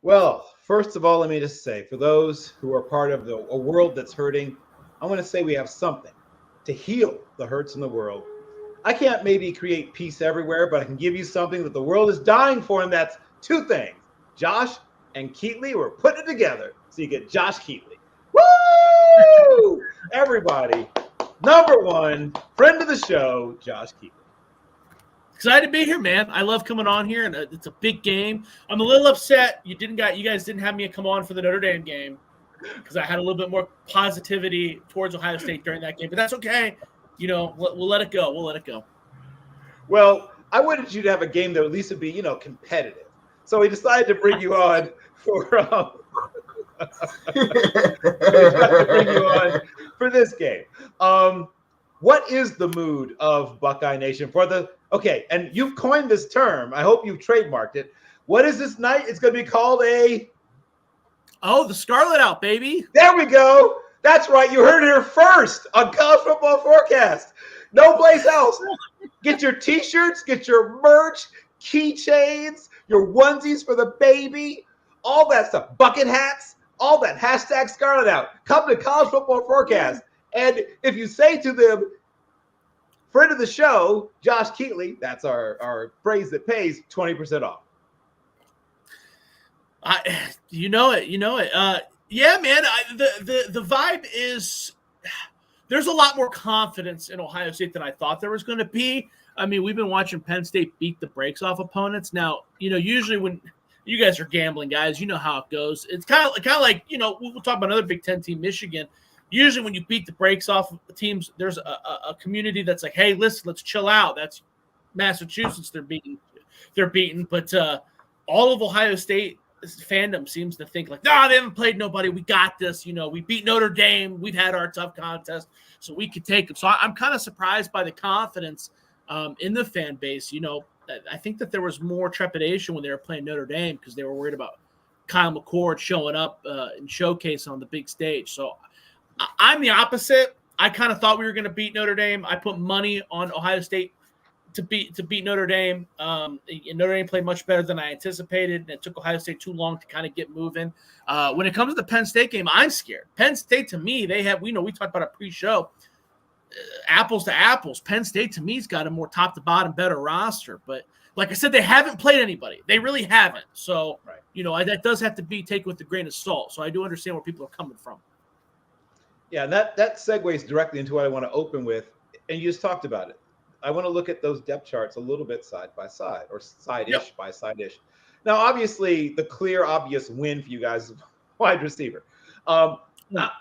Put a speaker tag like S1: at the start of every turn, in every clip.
S1: Well, first of all, let me just say, for those who are part of a world that's hurting, I want to say we have something to heal the hurts in the world. I can't maybe create peace everywhere, but I can give you something that the world is dying for, and that's two things. Josh and Keatley, we're putting it together. So you get Josh Keatley. Woo! Everybody, number one, friend of the show, Josh Keatley.
S2: Excited to be here, man. I love coming on here, and it's a big game. I'm a little upset you guys didn't have me come on for the Notre Dame game because I had a little bit more positivity towards Ohio State during that game, but that's okay. We'll let it go. We'll let it go.
S1: Well, I wanted you to have a game that at least would be, competitive. So we decided to bring you on for this game. What is the mood of Buckeye Nation for the okay? And you've coined this term. I hope you've trademarked it. What is this night? It's going to be called the
S2: Scarlet out, baby.
S1: There we go. That's right. You heard it here first on College Football Forecast. No place else. Get your T-shirts, get your merch, keychains, your onesies for the baby, all that stuff. Bucket hats, all that. Hashtag Scarlet out. Come to College Football Forecast. And if you say to them, friend of the show, Josh Keatley, that's our phrase that pays 20% off.
S2: You know it. Yeah, man. The vibe is there's a lot more confidence in Ohio State than I thought there was going to be. I mean, we've been watching Penn State beat the brakes off opponents. Now, usually when you guys are gambling guys, you know how it goes. It's kind of like, we'll talk about another Big Ten team, Michigan. Usually when you beat the brakes off of teams, there's a community that's like, hey, listen, let's chill out. That's Massachusetts they're beating. But all of Ohio State fandom seems to think like, they haven't played nobody. We got this. We beat Notre Dame. We've had our tough contest, so we could take them. So I'm kind of surprised by the confidence in the fan base. I think that there was more trepidation when they were playing Notre Dame because they were worried about Kyle McCord showing up and showcasing on the big stage. So I'm the opposite. I kind of thought we were going to beat Notre Dame. I put money on Ohio State to beat Notre Dame. And Notre Dame played much better than I anticipated, and it took Ohio State too long to kind of get moving. When it comes to the Penn State game, I'm scared. Penn State, to me, we talked about a pre-show, apples to apples. Penn State, to me, has got a more top-to-bottom better roster. But like I said, they haven't played anybody. They really haven't. So, right. That does have to be taken with a grain of salt. So I do understand where people are coming from.
S1: Yeah, and that segues directly into what I want to open with, and you just talked about it. I want to look at those depth charts a little bit side by side, or side-ish by side-ish. Now, obviously, the clear, obvious win for you guys is wide receiver.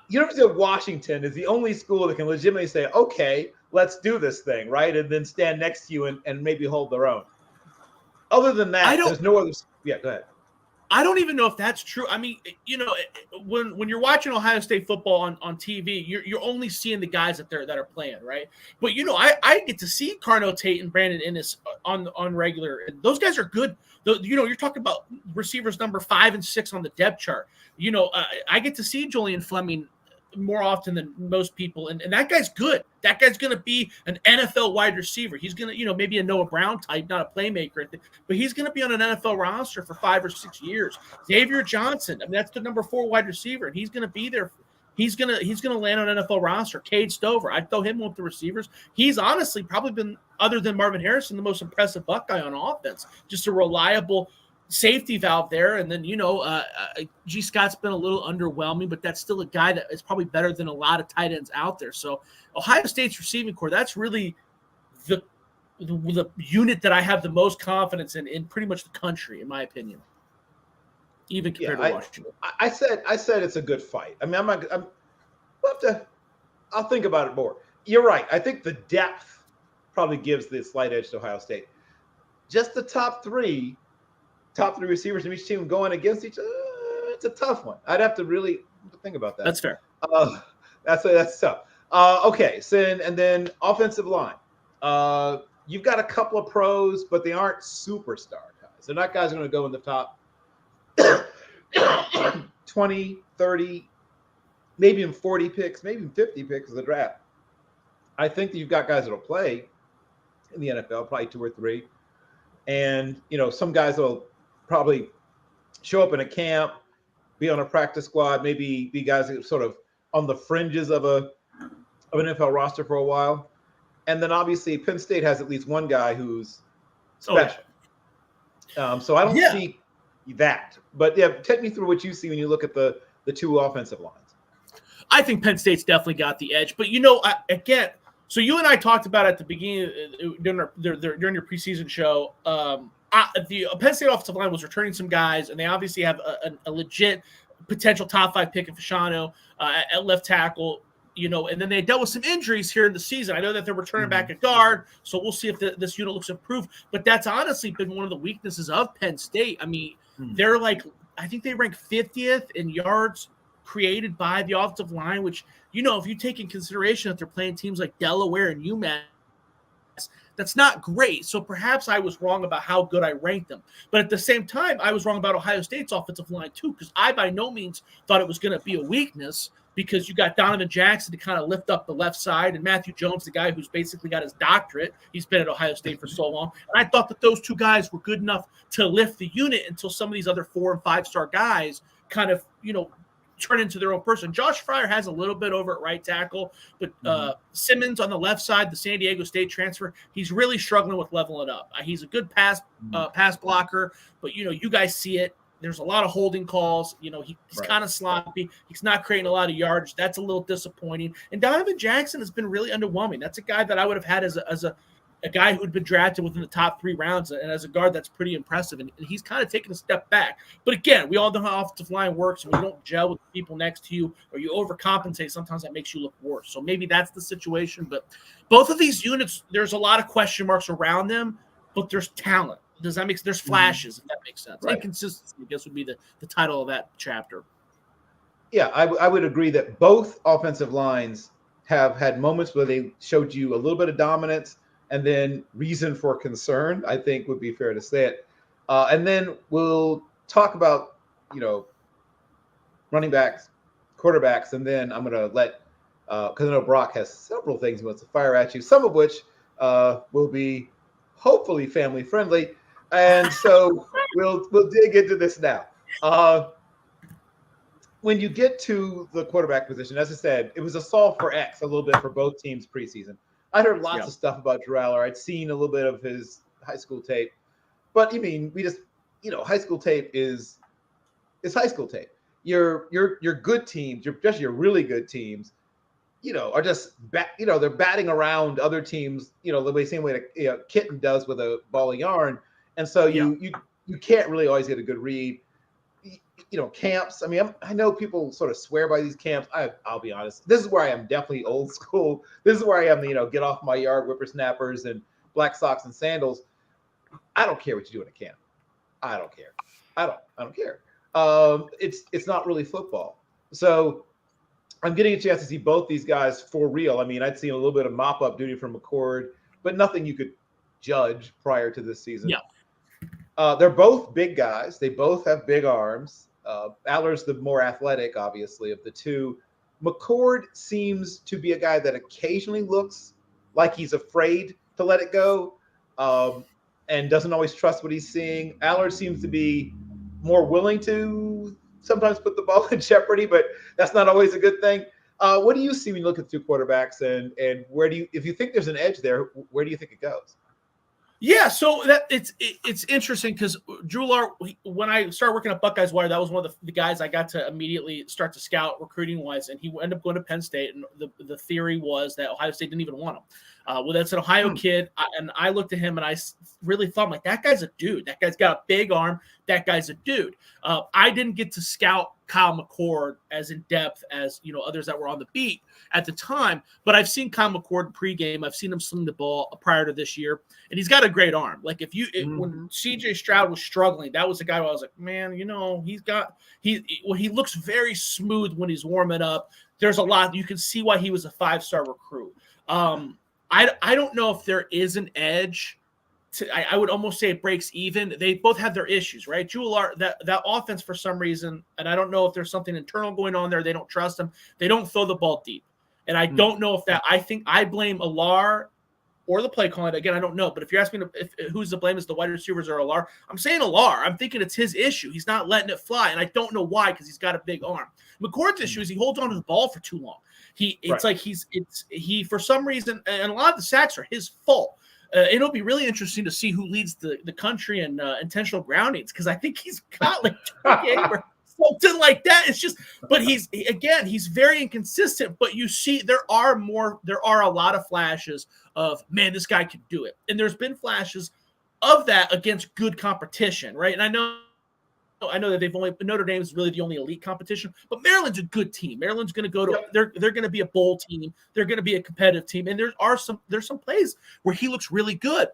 S1: University of Washington is the only school that can legitimately say, okay, let's do this thing, right? And then stand next to you and maybe hold their own. Other than that, there's no other – yeah, go ahead.
S2: I don't even know if that's true. I mean, when you're watching Ohio State football on TV, you're only seeing the guys that are playing, right? But I get to see Carno Tate and Brandon Innes on regular. Those guys are good. You're talking about receivers number 5 and 6 on the depth chart. I get to see Julian Fleming more often than most people, and that guy's good. That guy's going to be an NFL wide receiver. He's going to, maybe a Noah Brown type, not a playmaker, but he's going to be on an NFL roster for 5 or 6 years. Xavier Johnson, I mean, that's the number 4 wide receiver, and he's going to be there. He's going to land on an NFL roster. Cade Stover, I'd throw him with the receivers. He's honestly probably been, other than Marvin Harrison, the most impressive Buckeye on offense. Just a reliable safety valve there. And then, G. Scott's been a little underwhelming, but that's still a guy that is probably better than a lot of tight ends out there. So Ohio State's receiving core, that's really the unit that I have the most confidence in pretty much the country, in my opinion, even compared to Washington.
S1: I said it's a good fight. I mean, I'll think about it more. You're right. I think the depth probably gives the slight edge to Ohio State. Just the top three receivers in each team going against each other, it's a tough one. I'd have to really think about that.
S2: That's fair.
S1: That's tough. Okay, so and then offensive line. You've got a couple of pros, but they aren't superstar guys. They're not guys who are going to go in the top 20, 30, maybe even 40 picks, maybe even 50 picks of the draft. I think that you've got guys that will play in the NFL, probably 2 or 3. And, some guys will probably show up in a camp, be on a practice squad, maybe be guys that are sort of on the fringes of an NFL roster for a while. And then obviously Penn State has at least one guy who's special. So I don't see that. But yeah, take me through what you see when you look at the two offensive lines.
S2: I think Penn State's definitely got the edge. But, again, so you and I talked about at the beginning during your preseason show, the Penn State offensive line was returning some guys, and they obviously have a legit potential top 5 pick in Fasciano at left tackle. And then they dealt with some injuries here in the season. I know that they're returning back at guard, so we'll see if this unit looks improved. But that's honestly been one of the weaknesses of Penn State. I mean, they're I think they rank 50th in yards created by the offensive line, which, if you take in consideration that they're playing teams like Delaware and UMass, that's not great. So perhaps I was wrong about how good I ranked them. But at the same time, I was wrong about Ohio State's offensive line too, because I by no means thought it was going to be a weakness, because you got Donovan Jackson to kind of lift up the left side, and Matthew Jones, the guy who's basically got his doctorate. He's been at Ohio State for so long. And I thought that those two guys were good enough to lift the unit until some of these other 4- and 5-star guys kind of, turn into their own person. Josh Fryer has a little bit over at right tackle, but Simmons on the left side, the San Diego State transfer, he's really struggling with leveling up. He's a good pass blocker, but, you guys see it. There's a lot of holding calls. He's kind of sloppy. He's not creating a lot of yardage. That's a little disappointing. And Donovan Jackson has been really underwhelming. That's a guy that I would have had as a guy who had been drafted within the top 3 rounds, and as a guard, that's pretty impressive. And he's kind of taken a step back. But again, we all know how offensive line works. And when you don't gel with the people next to you, or you overcompensate, sometimes that makes you look worse. So maybe that's the situation. But both of these units, there's a lot of question marks around them, but there's talent. Does that make sense? There's flashes, if that makes sense. Right. Inconsistency, I guess, would be the title of that chapter.
S1: Yeah, I would agree that both offensive lines have had moments where they showed you a little bit of dominance and then reason for concern, I think would be fair to say it. And then we'll talk about, running backs, quarterbacks, and then I'm going to let, because I know Brock has several things he wants to fire at you, some of which will be hopefully family friendly. And so we'll dig into this now. When you get to the quarterback position, as I said, it was a solve for X a little bit for both teams preseason. I heard lots of stuff about Drew Aller. I'd seen a little bit of his high school tape. But we just, high school tape is high school tape. Your good teams, your really good teams, are just they're batting around other teams, the same way a kitten does with a ball of yarn. And so you can't really always get a good read. Camps. I know people sort of swear by these camps. I'll be honest. This is where I am definitely old school. This is where I am, get off my yard, whippersnappers and black socks and sandals. I don't care what you do in a camp. I don't care. I don't care. It's not really football. So I'm getting a chance to see both these guys for real. I'd seen a little bit of mop-up duty from McCord, but nothing you could judge prior to this season. Yeah. They're both big guys. They both have big arms. Aller's the more athletic, obviously, of the two. McCord seems to be a guy that occasionally looks like he's afraid to let it go and doesn't always trust what he's seeing. Aller seems to be more willing to sometimes put the ball in jeopardy, but that's not always a good thing. What do you see when you look at two quarterbacks, and where do you, if you think there's an edge there, where do you think it goes?
S2: Yeah, so that it's interesting because Drew Aller, when I started working at Buckeyes Wire, that was one of the guys I got to immediately start to scout recruiting wise, and he ended up going to Penn State. And the theory was that Ohio State didn't even want him. Well, that's an Ohio kid, and I looked at him and I really thought, like, that guy's a dude. That guy's got a big arm. That guy's a dude. I didn't get to scout Kyle McCord as in depth as others that were on the beat at the time, but I've seen Kyle McCord pregame. I've seen him sling the ball prior to this year, and he's got a great arm. Like when CJ Stroud was struggling, that was the guy where I was like, man, he looks very smooth when he's warming up. There's a lot you can see why he was a 5-star recruit. I don't know if there is an edge. I would almost say it breaks even. They both have their issues, right? Drew Aller, that offense for some reason, and I don't know if there's something internal going on there. They don't trust him. They don't throw the ball deep. And I don't know if that – I think I blame Aller or the play calling. Again, I don't know. But if you're asking me who's to blame, is the wide receivers or Alar? I'm saying Alar. I'm thinking it's his issue. He's not letting it fly, and I don't know why, because he's got a big arm. McCord's issue is he holds on to the ball for too long. He for some reason, and a lot of the sacks are his fault. It'll be really interesting to see who leads the country in intentional groundings, because I think he's got like 2 games or something like that. It's just, but he's very inconsistent. But you see, there are a lot of flashes of, man, this guy can do it, and there's been flashes of that against good competition, right? And I know that Notre Dame is really the only elite competition, but Maryland's a good team. Maryland's going to go to they're going to be a bowl team. They're going to be a competitive team, and there's some plays where he looks really good.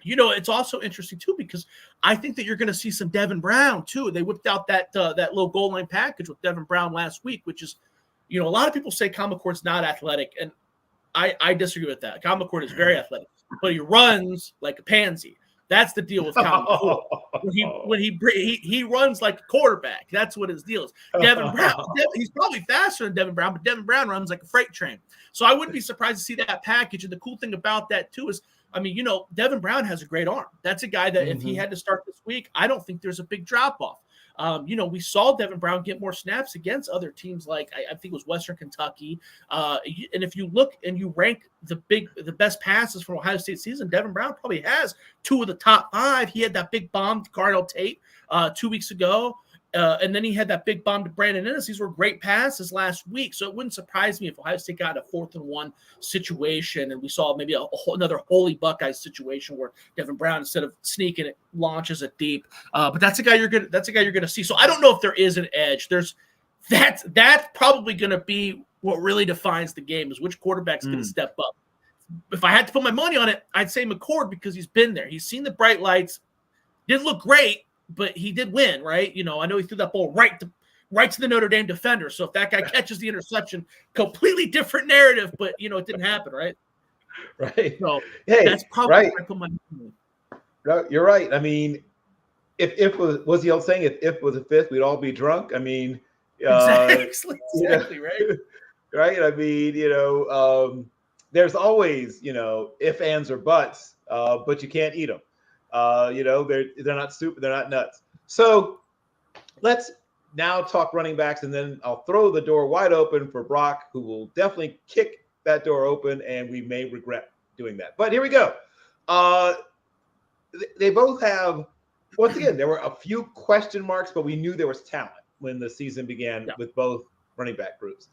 S2: It's also interesting too, because I think that you're going to see some Devin Brown too. They whipped out that little goal line package with Devin Brown last week, which is, a lot of people say Kyle McCord's not athletic, and I disagree with that. Kyle McCord is very athletic, but he runs like a pansy. That's the deal with Kyle McCord. When he runs like a quarterback. That's what his deal is. Devin Brown, he's probably faster than Devin Brown, but Devin Brown runs like a freight train. So I wouldn't be surprised to see that package. And the cool thing about that too is, Devin Brown has a great arm. That's a guy that if he had to start this week, I don't think there's a big drop off. We saw Devin Brown get more snaps against other teams like I think it was Western Kentucky. And if you look and you rank the best passes from Ohio State season, Devin Brown probably has 2 of the top 5. He had that big bomb to Cardell Tate 2 weeks ago. And then he had that big bomb to Brandon Ennis. These were great passes last week. So it wouldn't surprise me if Ohio State got a 4th and 1 situation and we saw maybe another Holy Buckeyes situation where Devin Brown, instead of sneaking it, launches it deep. But that's a guy you're gonna see. So I don't know if there is an edge. That's probably gonna be what really defines the game, is which quarterback's gonna step up. If I had to put my money on it, I'd say McCord, because he's been there. He's seen the bright lights. Didn't look great, but he did win, right? I know he threw that ball right to the Notre Dame defender. So if that guy catches the interception, completely different narrative, but it didn't happen, right?
S1: Right.
S2: So
S1: that's
S2: probably
S1: right.
S2: where I put my money.
S1: No, you're right. I mean, if was the old saying, if was a fifth, we'd all be drunk. I mean,
S2: exactly, right?
S1: Right. I mean, there's always, if, ands, or buts, but you can't eat them. They're not stupid. They're not nuts. So let's now talk running backs, and then I'll throw the door wide open for Brock, who will definitely kick that door open, and we may regret doing that. But here we go. They both have, once again, there were a few question marks, but we knew there was talent when the season began with both running back groups.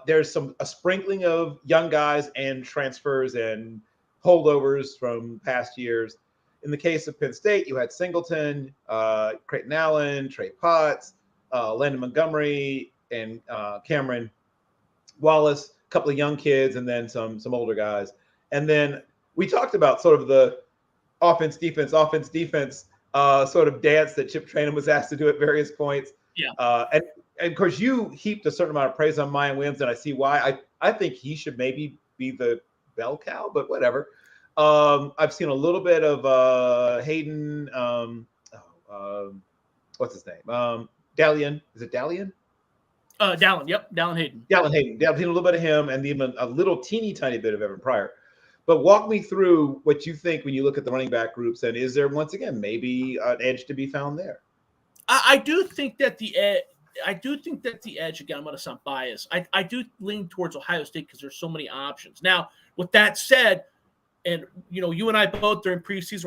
S1: There's a sprinkling of young guys and transfers and holdovers from past years. In the case of Penn State, you had Singleton, Creighton Allen, Trey Potts, Landon Montgomery, and Cameron Wallace, a couple of young kids, and then some older guys. And then we talked about sort of the offense, defense, sort of dance that Chip Trayanum was asked to do at various points.
S2: Yeah.
S1: And of course, you heaped a certain amount of praise on Mayan Williams, and I see why. I think he should maybe be the bell cow, but whatever. I've seen a little bit of Hayden. What's his name? Dalian. Is it Dalian?
S2: Dallin. Yep. Dallin Hayden.
S1: Dallin Hayden. I've seen a little bit of him, and even a little teeny tiny bit of Evan Pryor. But walk me through what you think when you look at the running back groups, and is there once again maybe an edge to be found there?
S2: I do think that the edge. Again, I'm going to sound biased. I do lean towards Ohio State because there's so many options. Now, with that said, and you and I both during preseason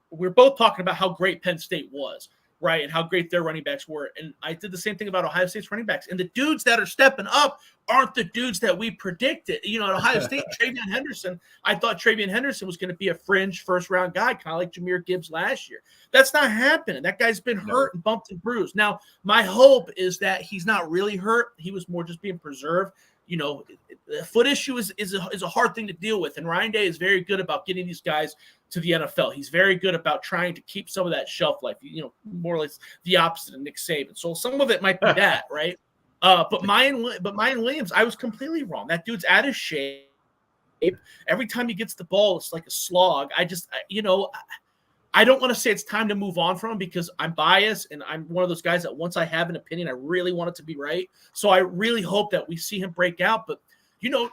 S2: we're both talking about how great Penn State was, right, and how great their running backs were. And I did the same thing about Ohio State's running backs. And the dudes that are stepping up aren't the dudes that we predicted. At Ohio State, TreVeyon Henderson, I thought TreVeyon Henderson was going to be a fringe first-round guy, kind of like Jahmyr Gibbs last year. That's not happening. That guy's been hurt and bumped and bruised. Now, my hope is that he's not really hurt. He was more just being preserved. The foot issue is a hard thing to deal with. And Ryan Day is very good about getting these guys to the NFL. He's very good about trying to keep some of that shelf life, more or less the opposite of Nick Saban. So some of it might be that, right? But Mayan Williams, I was completely wrong. That dude's out of shape. Every time he gets the ball, it's like a slog. I don't want to say it's time to move on from him because I'm biased and I'm one of those guys that once I have an opinion, I really want it to be right. So I really hope that we see him break out. But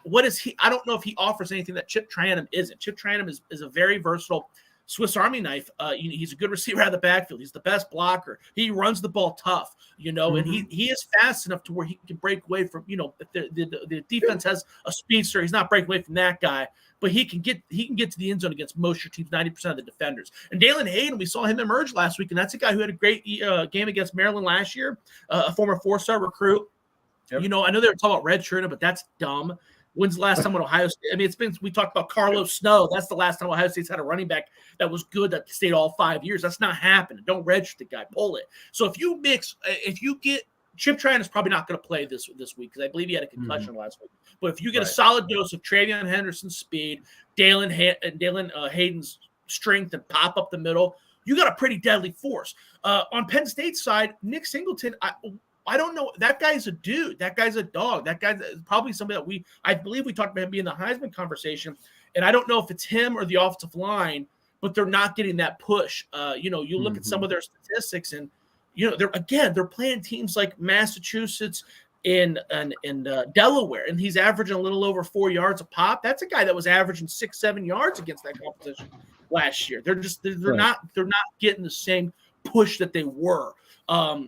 S2: what is he? I don't know if he offers anything that Chip Trayanum isn't. Chip Trayanum is a very versatile Swiss Army knife. He's a good receiver out of the backfield. He's the best blocker. He runs the ball tough, and he is fast enough to where he can break away from, if the defense has a speedster, he's not breaking away from that guy, but he can get to the end zone against most your teams, 90% of the defenders. And Dalen Hayden, we saw him emerge last week, and that's a guy who had a great game against Maryland last year, a former 4-star recruit. Yep. I know they were talking about redshirting, but that's dumb. When's the last time when Ohio State? I mean, we talked about Carlos Snow. That's the last time Ohio State's had a running back that was good that stayed all 5 years. That's not happening. Don't redshirt the guy. Pull it. So if you get Chip Trayanum is probably not going to play this week because I believe he had a concussion last week. But if you get a solid dose of Travion Henderson's speed, Dalen Hayden's strength and pop up the middle, you got a pretty deadly force. On Penn State's side, Nick Singleton, I don't know. That guy's a dude. That guy's a dog. That guy's probably somebody that I believe we talked about him being the Heisman conversation. And I don't know if it's him or the offensive line, but they're not getting that push. You look at some of their statistics and, they're playing teams like Massachusetts and Delaware, and he's averaging a little over 4 yards a pop. That's a guy that was averaging 6-7 yards against that competition last year. They're not getting the same push that they were.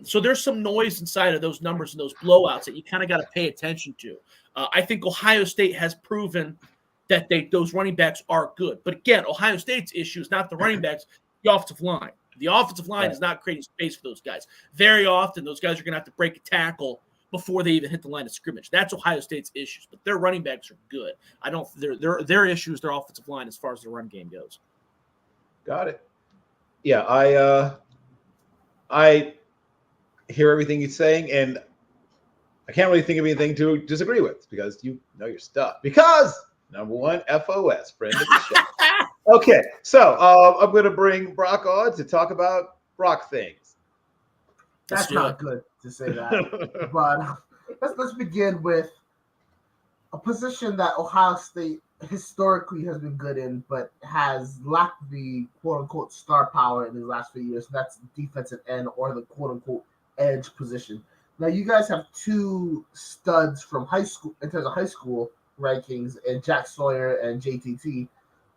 S2: So there's some noise inside of those numbers and those blowouts that you kind of got to pay attention to. I think Ohio State has proven that those running backs are good. But again, Ohio State's issue is not the running backs, the offensive line. The offensive line is not creating space for those guys. Very often, those guys are going to have to break a tackle before they even hit the line of scrimmage. That's Ohio State's issues. But their running backs are good. Their issue is their offensive line as far as the run game goes.
S1: Got it. Yeah, I hear everything he's saying, and I can't really think of anything to disagree with because you know your stuff. Because number one, FOS, friend of the show. Okay, so I'm going to bring Brock on to talk about Brock things.
S3: That's not good to say that, but let's begin with a position that Ohio State historically has been good in, but has lacked the quote-unquote star power in the last few years. That's defensive end or the quote-unquote edge position. Now, you guys have two studs from high school in terms of high school rankings, and Jack Sawyer and JTT.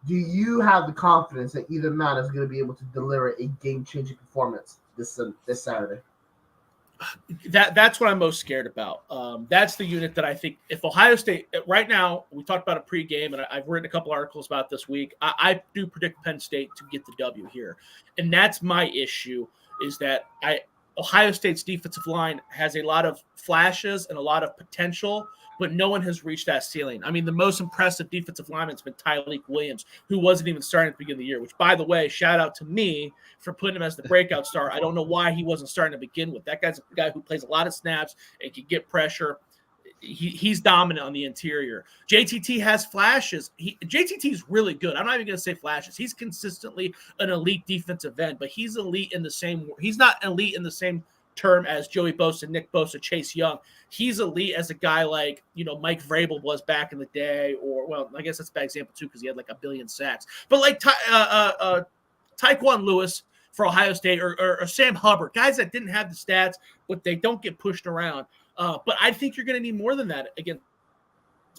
S3: Do you have the confidence that either man is going to be able to deliver a game-changing performance this Saturday?
S2: That's what I'm most scared about. That's the unit that I think if Ohio State right now, we talked about a pregame, and I've written a couple articles about this week. I do predict Penn State to get the W here, and that's my issue. Is that Ohio State's defensive line has a lot of flashes and a lot of potential, but no one has reached that ceiling. I mean, the most impressive defensive lineman has been Tyleik Williams, who wasn't even starting at the beginning of the year, which, by the way, shout out to me for putting him as the breakout star. I don't know why he wasn't starting to begin with. That guy's a guy who plays a lot of snaps and can get pressure. He's dominant on the interior. JTT has flashes. JTT is really good. I'm not even going to say flashes. He's consistently an elite defensive end, but he's elite in the same – he's not elite in the same – term as Joey Bosa, Nick Bosa, Chase Young. He's elite as a guy like, Mike Vrabel was back in the day, or, well, I guess that's a bad example too because he had like 1 billion sacks. But like Tyquan Lewis for Ohio State or Sam Hubbard, guys that didn't have the stats, but they don't get pushed around. But I think you're going to need more than that against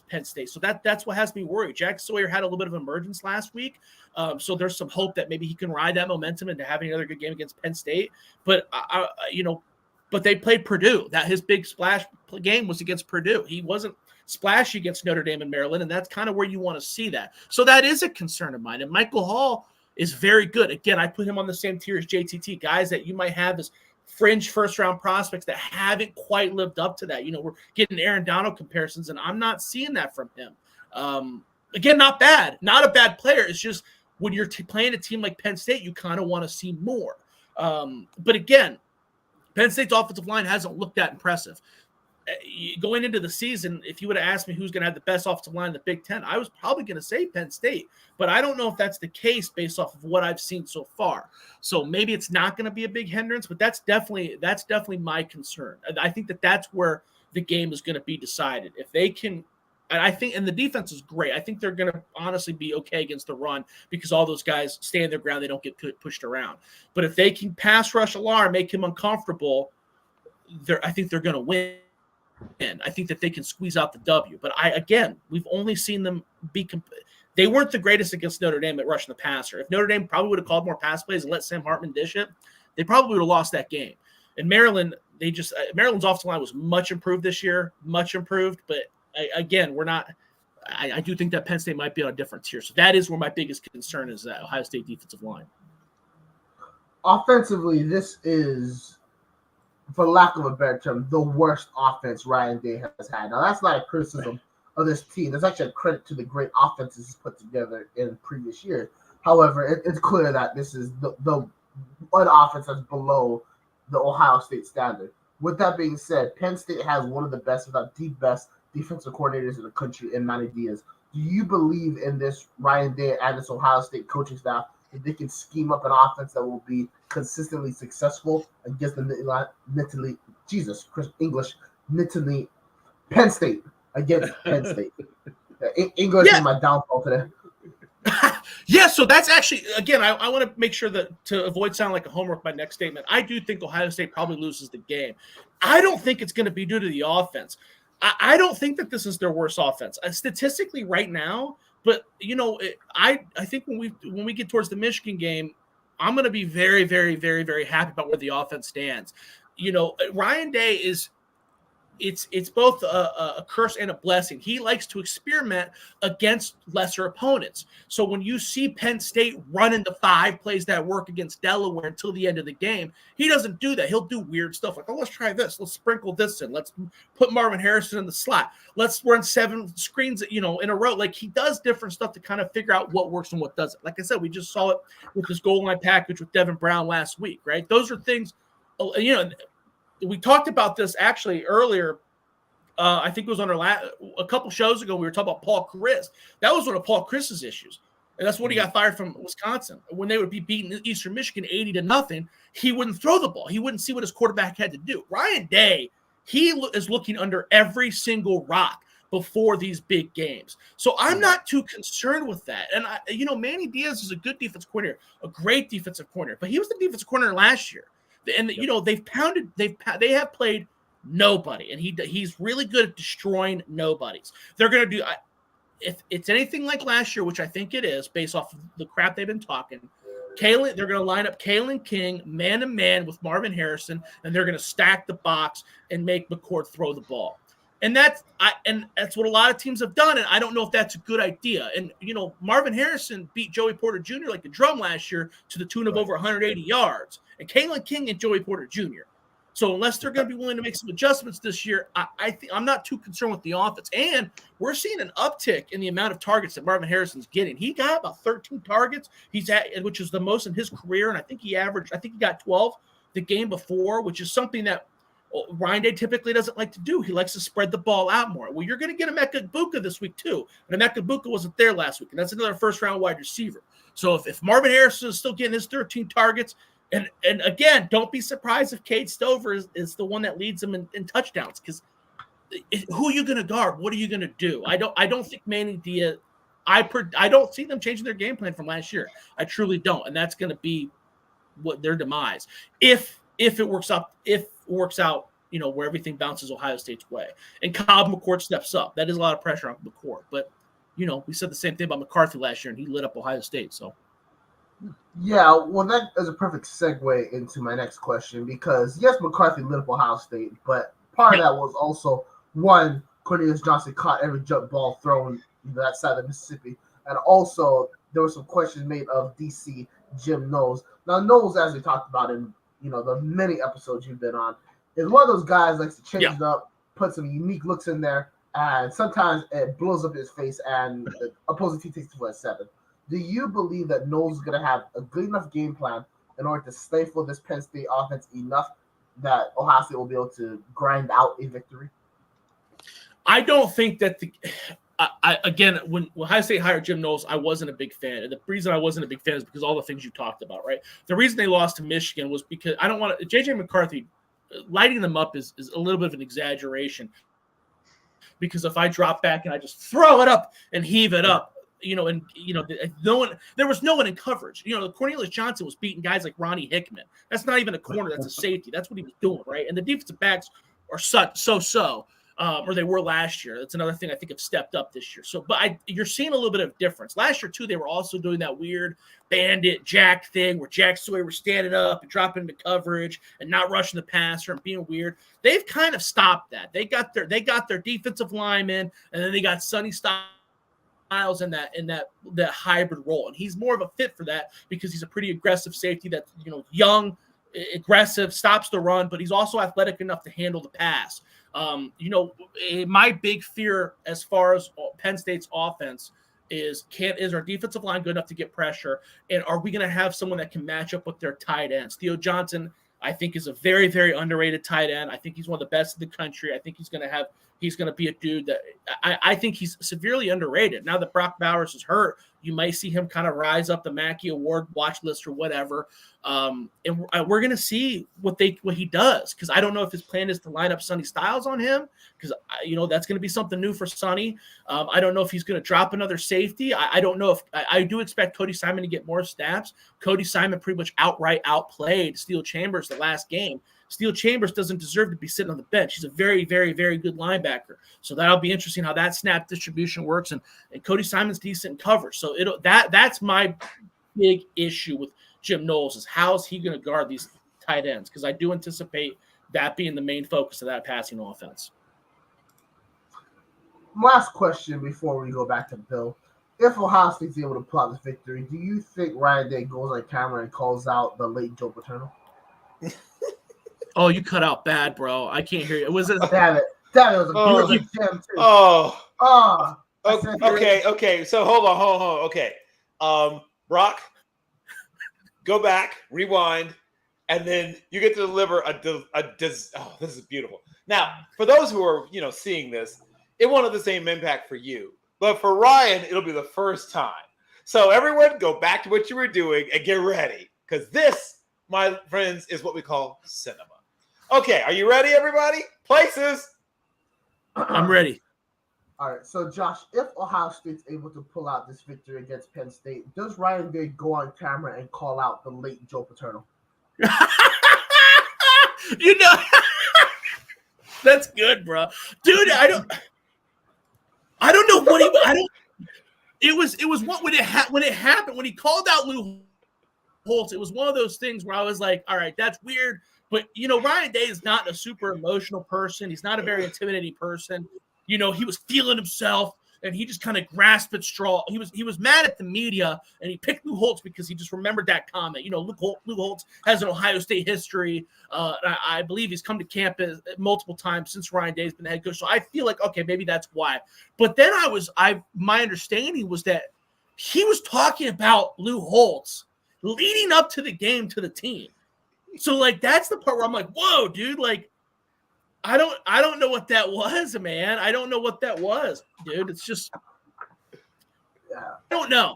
S2: Penn State. So that's what has me worried. Jack Sawyer had a little bit of emergence last week. So there's some hope that maybe he can ride that momentum into having another good game against Penn State. But, but they played Purdue. That his big splash game was against Purdue. He wasn't splashy against Notre Dame and Maryland, and that's kind of where you want to see that. So that is a concern of mine. And Michael Hall is very good. Again, I put him on the same tier as JTT, guys that you might have as fringe first-round prospects that haven't quite lived up to that. We're getting Aaron Donald comparisons, and I'm not seeing that from him. Again, not bad. Not a bad player. It's just when you're playing a team like Penn State, you kind of want to see more. But again, Penn State's offensive line hasn't looked that impressive. Going into the season, if you would have asked me who's going to have the best offensive line in the Big Ten, I was probably going to say Penn State. But I don't know if that's the case based off of what I've seen so far. So maybe it's not going to be a big hindrance, but that's definitely my concern. I think that's where the game is going to be decided. If they can, and I think, and the defense is great. I think they're going to honestly be okay against the run because all those guys stand their ground. They don't get pushed around. But if they can pass rush Alar, make him uncomfortable, I think they're going to win. And I think that they can squeeze out the W. But we've only seen them be they weren't the greatest against Notre Dame at rushing the passer. If Notre Dame probably would have called more pass plays and let Sam Hartman dish it, they probably would have lost that game. And Maryland, Maryland's offensive line was much improved this year, much improved. But we're not. I do think that Penn State might be on a different tier. So that is where my biggest concern is that Ohio State defensive line.
S3: Offensively, this is, for lack of a better term, the worst offense Ryan Day has had. Now, that's not a criticism of this team. That's actually a credit to the great offenses he's put together in previous years. However, it's clear that this is the one offense that's below the Ohio State standard. With that being said, Penn State has one of the best, if not the best, defensive coordinators in the country in Manny Diaz. Do you believe in this Ryan Day and this Ohio State coaching staff that they can scheme up an offense that will be consistently successful against the Nittany Penn State against Penn State? English is my downfall today.
S2: Yeah, so that's actually, again, I want to make sure that to avoid sounding like a homer, my next statement, I do think Ohio State probably loses the game. I don't think it's going to be due to the offense. I don't think that this is their worst offense statistically right now. But I think when we get towards the Michigan game, I'm going to be very, very, very, very happy about where the offense stands. Ryan Day is. It's both a curse and a blessing. He likes to experiment against lesser opponents. So when you see Penn State running the 5 plays that work against Delaware until the end of the game, he doesn't do that. He'll do weird stuff like, let's try this. Let's sprinkle this in. Let's put Marvin Harrison in the slot. Let's run 7 screens, in a row. Like, he does different stuff to kind of figure out what works and what doesn't. Like I said, we just saw it with this goal line package with Devin Brown last week, right? Those are things, we talked about this actually earlier. I think it was on a couple shows ago. We were talking about Paul Chryst. That was one of Paul Chryst's issues, and that's when he got fired from Wisconsin. When they would be beating Eastern Michigan 80-0, he wouldn't throw the ball. He wouldn't see what his quarterback had to do. Ryan Day, he is looking under every single rock before these big games. So I'm not too concerned with that. And Manny Diaz is a good defensive coordinator, a great defensive coordinator, but he was the defensive coordinator last year. And they have played nobody, and he's really good at destroying nobodies. They're going to do, if it's anything like last year, which I think it is, based off of the crap they've been talking. They're going to line up Kalen King man to man with Marvin Harrison, and they're going to stack the box and make McCord throw the ball. And that's what a lot of teams have done, and I don't know if that's a good idea. And Marvin Harrison beat Joey Porter Jr. like a drum last year to the tune of over 180 yards, and Kalen King and Joey Porter Jr. So unless they're going to be willing to make some adjustments this year, I think I'm not too concerned with the offense. And we're seeing an uptick in the amount of targets that Marvin Harrison's getting. He got about 13 targets, which is the most in his career, and I think he got 12 the game before, which is something that Ryan Day typically doesn't like to do. He likes to spread the ball out more. Well, you're going to get Emeka Egbuka this week too, and Emeka Egbuka wasn't there last week, and that's another first-round wide receiver. So if Marvin Harrison is still getting his 13 targets, and again, don't be surprised if Cade Stover is the one that leads them in touchdowns, because who are you going to guard? What are you going to do? I don't think Manny Diaz. I don't see them changing their game plan from last year. I truly don't, and that's going to be what their demise if it works out. Where everything bounces Ohio State's way, and Cobb McCord steps up. That is a lot of pressure on McCord, but we said the same thing about McCarthy last year, and he lit up Ohio State. So.
S3: Yeah, well, that is a perfect segue into my next question, because yes, McCarthy lit up Ohio State, but part of that was also one, Cornelius Johnson caught every jump ball thrown that side of Mississippi, and also there were some questions made of DC Jim Knowles. Now Knowles, as we talked about in the many episodes you've been on, is one of those guys likes to change it up, put some unique looks in there, and sometimes it blows up his face, and the opposing team takes 2-7. Do you believe that Knowles is going to have a good enough game plan in order to stifle this Penn State offense enough that Ohio State will be able to grind out a victory?
S2: I don't think that when Ohio State hired Jim Knowles, I wasn't a big fan. And the reason I wasn't a big fan is because all the things you talked about, right? The reason they lost to Michigan was because I don't want to – J.J. McCarthy, lighting them up is a little bit of an exaggeration, because if I drop back and I just throw it up and heave it up, there was no one in coverage. Cornelius Johnson was beating guys like Ronnie Hickman. That's not even a corner. That's a safety. That's what he was doing, right? And the defensive backs are so. or they were last year. That's another thing I think have stepped up this year. So, but you're seeing a little bit of difference. Last year, too, they were also doing that weird bandit jack thing where Jack Sawyer was standing up and dropping into coverage and not rushing the passer and being weird. They've kind of stopped that. They got their defensive linemen, and then they got Sonny Styles in that hybrid role, and he's more of a fit for that because he's a pretty aggressive safety that's young, aggressive, stops the run, but he's also athletic enough to handle the pass. My big fear as far as Penn State's offense is our defensive line good enough to get pressure, and are we going to have someone that can match up with their tight ends? Theo Johnson, I think, is a very, very underrated tight end. I think he's one of the best in the country. I think he's going to be a dude that I think he's severely underrated. Now that Brock Bowers is hurt, you might see him kind of rise up the Mackey Award watch list or whatever. And we're going to see what he does, because I don't know if his plan is to line up Sonny Styles on him, because that's going to be something new for Sonny. I don't know if he's going to drop another safety. I don't know if I do expect Cody Simon to get more snaps. Cody Simon pretty much outright outplayed Steel Chambers the last game. Steel Chambers doesn't deserve to be sitting on the bench. He's a very, very, very good linebacker. So that'll be interesting how that snap distribution works. And Cody Simon's decent in coverage. So that's my big issue with Jim Knowles, is how's he going to guard these tight ends? Because I do anticipate that being the main focus of that passing offense.
S3: Last question before we go back to Bill. If Ohio State's able to pull out this victory, do you think Ryan Day goes on camera and calls out the late Joe Paterno?
S2: Oh, you cut out bad, bro. I can't hear you.
S3: Damn it. It was a gem, too.
S1: Okay. So hold on. Okay. Brock, go back, rewind, and then you get to deliver this is beautiful. Now, for those who are, seeing this, it won't have the same impact for you. But for Ryan, it'll be the first time. So everyone go back to what you were doing and get ready, because this, my friends, is what we call cinema. Okay, are you ready, everybody? Places.
S2: I'm ready.
S3: All right, so Josh, if Ohio State's able to pull out this victory against Penn State, does Ryan Day go on camera and call out the late Joe Paterno?
S2: That's good, bro. Dude, I don't know what it was what when it happened, when he called out Lou Holtz, it was one of those things where I was like, all right, that's weird. But, Ryan Day is not a super emotional person. He's not a very intimidating person. He was feeling himself, and he just kind of grasped at straw. He was mad at the media, and he picked Lou Holtz because he just remembered that comment. Lou Holtz has an Ohio State history. I believe he's come to campus multiple times since Ryan Day's been the head coach. So I feel like, okay, maybe that's why. But then my understanding was that he was talking about Lou Holtz leading up to the game to the team. So that's the part where I'm like, whoa, dude, I don't know what that was, man. I don't know what that was, dude. It's just, I don't know.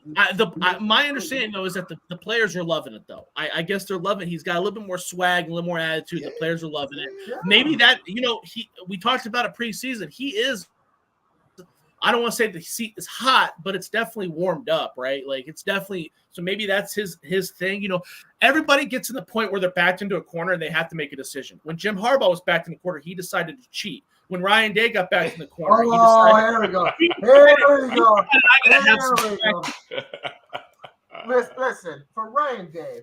S2: My understanding, though, is that the players are loving it, though. I guess they're loving it. He's got a little bit more swag, a little more attitude. The players are loving it. Yeah. Maybe that, we talked about it preseason. He is, I don't want to say the seat is hot, but it's definitely warmed up, right? It's definitely, so maybe that's his thing. Everybody gets to the point where they're backed into a corner and they have to make a decision. When Jim Harbaugh was backed in the corner, he decided to cheat. When Ryan Day got back in the corner, he decided.
S3: Here we go. Here we go. Listen, for Ryan Day,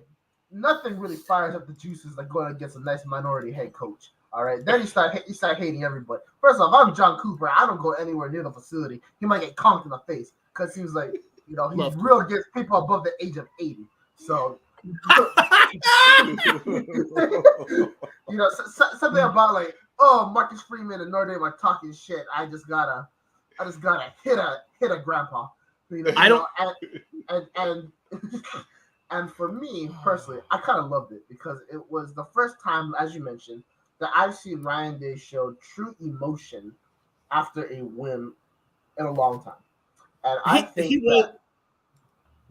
S3: nothing really fires up the juices like going against a nice minority head coach. All right, then you start hating everybody. First off, I'm John Cooper. I don't go anywhere near the facility. He might get conked in the face because he was like, he's real against people above the age of 80. So, something about Marcus Freeman and Notre Dame are talking shit. I just gotta hit a grandpa. And for me personally, I kind of loved it because it was the first time, as you mentioned, that I've seen Ryan Day show true emotion after a win in a long time. And I think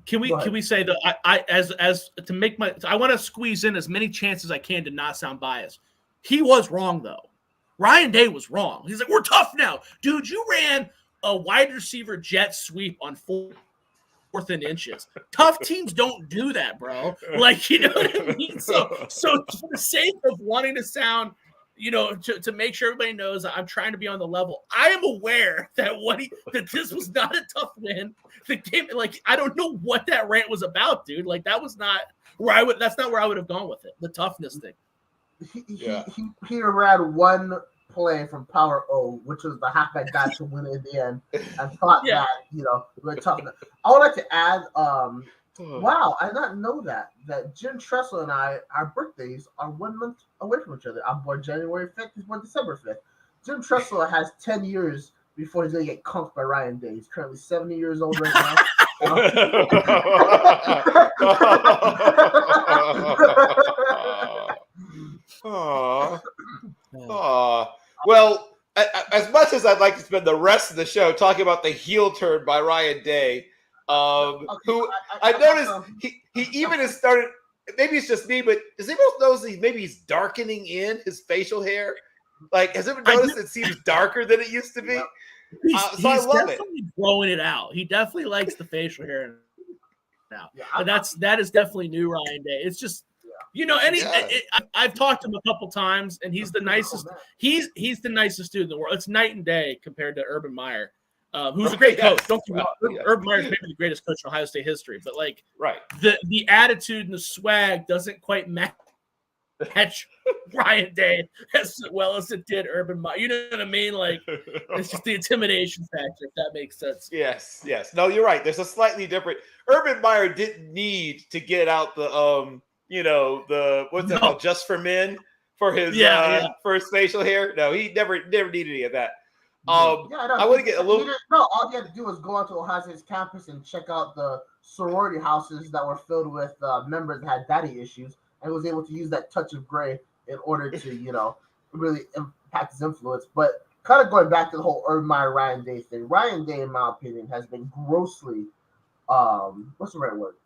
S2: can we say that I want to squeeze in as many chances as I can to not sound biased. He was wrong though. Ryan Day was wrong. He's like, we're tough now. Dude, you ran a wide receiver jet sweep on 4th and inches. Tough teams don't do that, bro. You know what I mean? So for the sake of wanting to sound, to make sure everybody knows I'm trying to be on the level. I am aware that this was not a tough win. The game, like, I don't know what that rant was about, dude. Like, that was not where that's not where I would have gone with it. The toughness thing.
S3: He ran one play from Power O, which was the halfback guy to win in the end, and thought that, we're tough. I would like to add, wow, I did not know that Jim Tressel and I, our birthdays are 1 month away from each other. I'm born January 5th. He's born December 5th. Jim Tressel has 10 years before he's going to get conked by Ryan Day. He's currently 70 years old right now.
S4: Well, as much as I'd like to spend the rest of the show talking about the heel turn by Ryan Day, who I noticed he even has started. Maybe it's just me, but does anyone else notice he's darkening in his facial hair? Like, has anyone noticed it seems darker than it used to be?
S2: He's
S4: I love
S2: definitely growing it out. He definitely likes the facial hair now.
S3: Yeah,
S2: but that is definitely new Ryan Day. It's just I've talked to him a couple times, and he's the nicest. He's the nicest dude in the world. It's night and day compared to Urban Meyer, who's a great coach. Don't get me wrong. Urban Meyer is maybe the greatest coach in Ohio State history, but like the attitude and the swag doesn't quite match Ryan Day as well as it did Urban Meyer. You know what I mean? Like, it's just the intimidation factor, if that makes sense.
S4: Yes. No, you're right. There's a slightly different. Urban Meyer didn't need to get out the what's that called, Just for Men for his for his facial hair. No, he never needed any of that. I want to get a little.
S3: All he had to do was go onto Ohio State's campus and check out the sorority houses that were filled with members that had daddy issues, and was able to use that touch of gray in order to, really impact his influence. But kind of going back to the whole Urban Meyer Ryan Day thing, Ryan Day, in my opinion, has been grossly, what's the right word?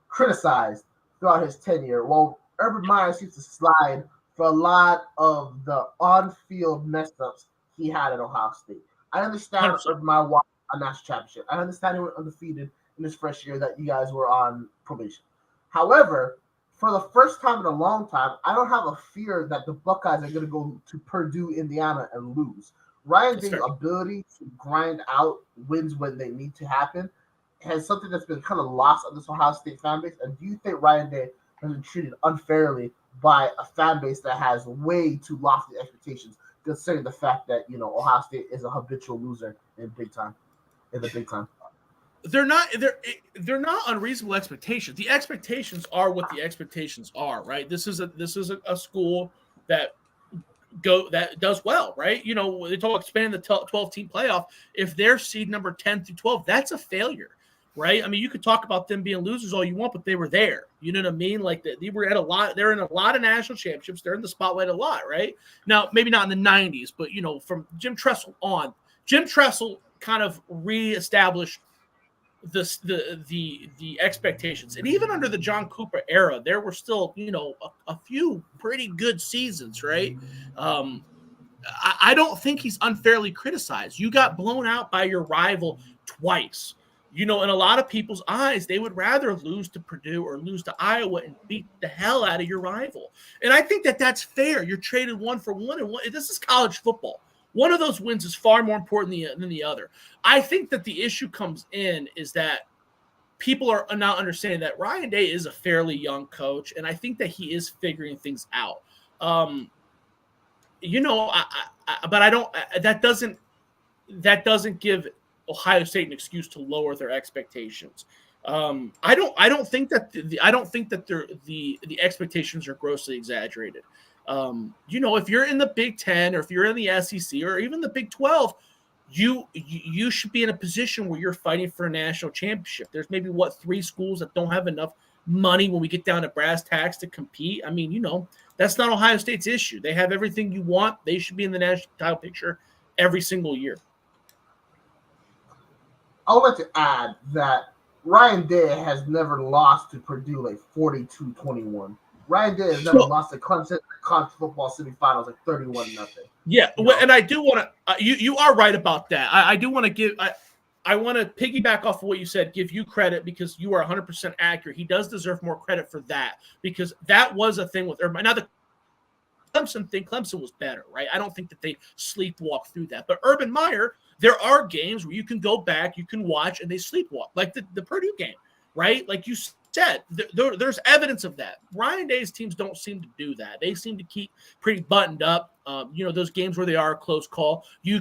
S3: Criticized throughout his tenure. Well, Urban Meyer seems to slide for a lot of the on-field mess-ups he had at Ohio State. I understand Urban Meyer won a national championship. I understand he went undefeated in his first year that you guys were on probation. However, for the first time in a long time, I don't have a fear that the Buckeyes are going to go to Purdue, Indiana, and lose. Ryan Day's ability to grind out wins when they need to happen has something that's been kind of lost on this Ohio State fan base. And do you think Ryan Day has been treated unfairly by a fan base that has way too lofty expectations, considering the fact that, Ohio State is a habitual loser in the big time?
S2: They're not unreasonable expectations. The expectations are what the expectations are, right? This is a school that does well, right? They talk about expanding the 12-team playoff. If they're seed number 10 through 12, that's a failure, right? I mean, you could talk about them being losers all you want, but they were there. You know what I mean? Like, they were at a lot. They're in a lot of national championships. They're in the spotlight a lot, right? Now, maybe not in the 90s, but from Jim Tressel on, Jim Tressel kind of reestablished the expectations. And even under the John Cooper era, there were still a few pretty good seasons, right? I don't think he's unfairly criticized. You got blown out by your rival twice. In a lot of people's eyes, they would rather lose to Purdue or lose to Iowa and beat the hell out of your rival. And I think that that's fair. You're traded one for one, and this is college football. One of those wins is far more important than the other. I think that the issue comes in is that people are now understanding that Ryan Day is a fairly young coach, and I think that he is figuring things out. But I don't. That doesn't give Ohio State an excuse to lower their expectations. I don't think that the expectations are grossly exaggerated. If you're in the Big Ten or if you're in the SEC or even the Big 12, you should be in a position where you're fighting for a national championship. There's maybe 3 schools that don't have enough money when we get down to brass tacks to compete. I mean, that's not Ohio State's issue. They have everything you want. They should be in the national title picture every single year.
S3: I would like to add that Ryan Day has never lost to Purdue like 42-21. Ryan Day has never lost to Clemson college football semifinals like 31-0.
S2: Yeah, and I do want to. You are right about that. I do want to give. I want to piggyback off of what you said. Give you credit because you are 100% accurate. He does deserve more credit for that because that was a thing with everybody. Now Clemson thing, Clemson was better, right? I don't think that they sleepwalk through that. But Urban Meyer, there are games where you can go back, you can watch, and they sleepwalk, like the Purdue game, right? Like you said, there's evidence of that. Ryan Day's teams don't seem to do that. They seem to keep pretty buttoned up. Those games where they are a close call, you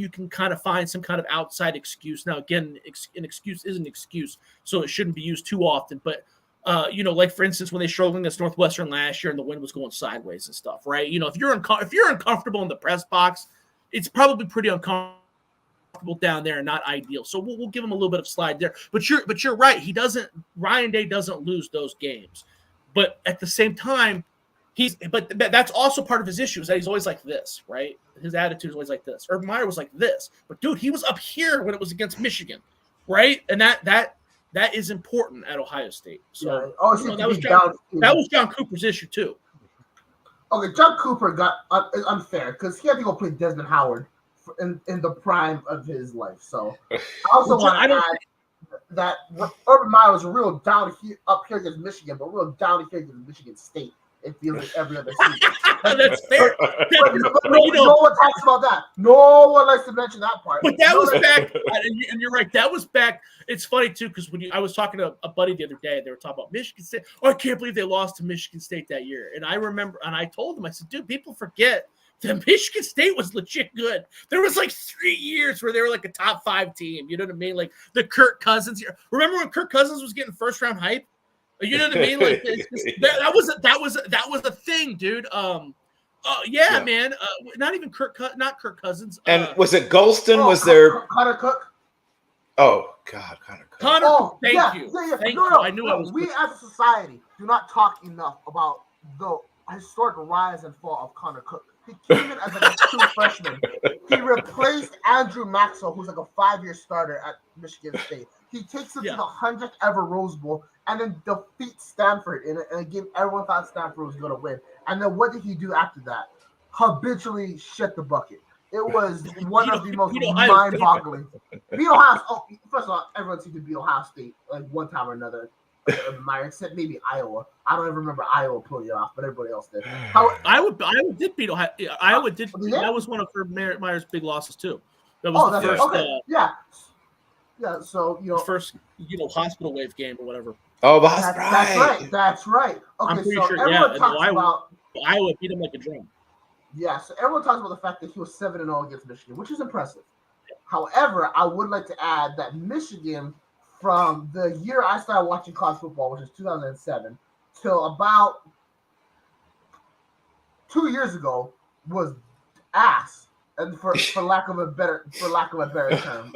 S2: can kind of find some kind of outside excuse. Now, again, an excuse is an excuse, so it shouldn't be used too often. But like for instance, when they struggled against Northwestern last year and the wind was going sideways and stuff, right? If you're uncomfortable in the press box, it's probably pretty uncomfortable down there and not ideal. So we'll give him a little bit of slide there. But you're right. Ryan Day doesn't lose those games. But at the same time, but that's also part of his issue is that he's always like this, right? His attitude is always like this. Urban Meyer was like this. But dude, he was up here when it was against Michigan, right? And that is important at Ohio State. So that was John Cooper's issue too.
S3: Okay, John Cooper got unfair because he had to go play Desmond Howard in the prime of his life. So I also want to add that Urban Meyer was real down here up here against Michigan, but real down here against Michigan State. It feels like every other season.
S2: That's fair.
S3: But no one talks about that. No one likes to mention that part.
S2: But that was back, and you're right. That was back. It's funny too because I was talking to a buddy the other day, they were talking about Michigan State. Oh, I can't believe they lost to Michigan State that year. And I remember, and I told them, I said, dude, people forget that Michigan State was legit good. There was like 3 years where they were like a top 5 team. You know what I mean? Like the Kirk Cousins. Remember when Kirk Cousins was getting first round hype? You know what I mean? Like that was a thing, dude. Man. Not even Kirk Cousins.
S4: And was it Golston? Was there
S3: Connor Cook?
S4: Oh God, Connor Cook.
S2: Thank you. Thank you. I knew I was.
S3: We as a society do not talk enough about the historic rise and fall of Connor Cook. He came in as a true freshman. He replaced Andrew Maxwell, who's like a 5-year starter at Michigan State. He takes it to the 100th ever Rose Bowl and then defeats Stanford in a game everyone thought Stanford was going to win. And then what did he do after that? Habitually shit the bucket. It was one of the most mind-boggling. Beat Ohio. First of all, everyone seemed to beat Ohio State like one time or another. Except maybe Iowa. I don't even remember Iowa pulling it off, but everybody else did.
S2: Iowa did beat Ohio. Iowa did.
S3: Yeah.
S2: That was one of Urban Meyer's big losses too. That was the first.
S3: Okay. Yeah. So
S2: first hospital wave game or whatever.
S4: Oh,
S3: that's right. Okay,
S2: I'm pretty
S3: so
S2: sure.
S3: Everyone talks about
S2: Iowa beat him like a drum.
S3: Yeah, so everyone talks about the fact that he was 7-0 against Michigan, which is impressive. However, I would like to add that Michigan, from the year I started watching college football, which is 2007, till about 2 years ago, was ass, and for lack of a better term.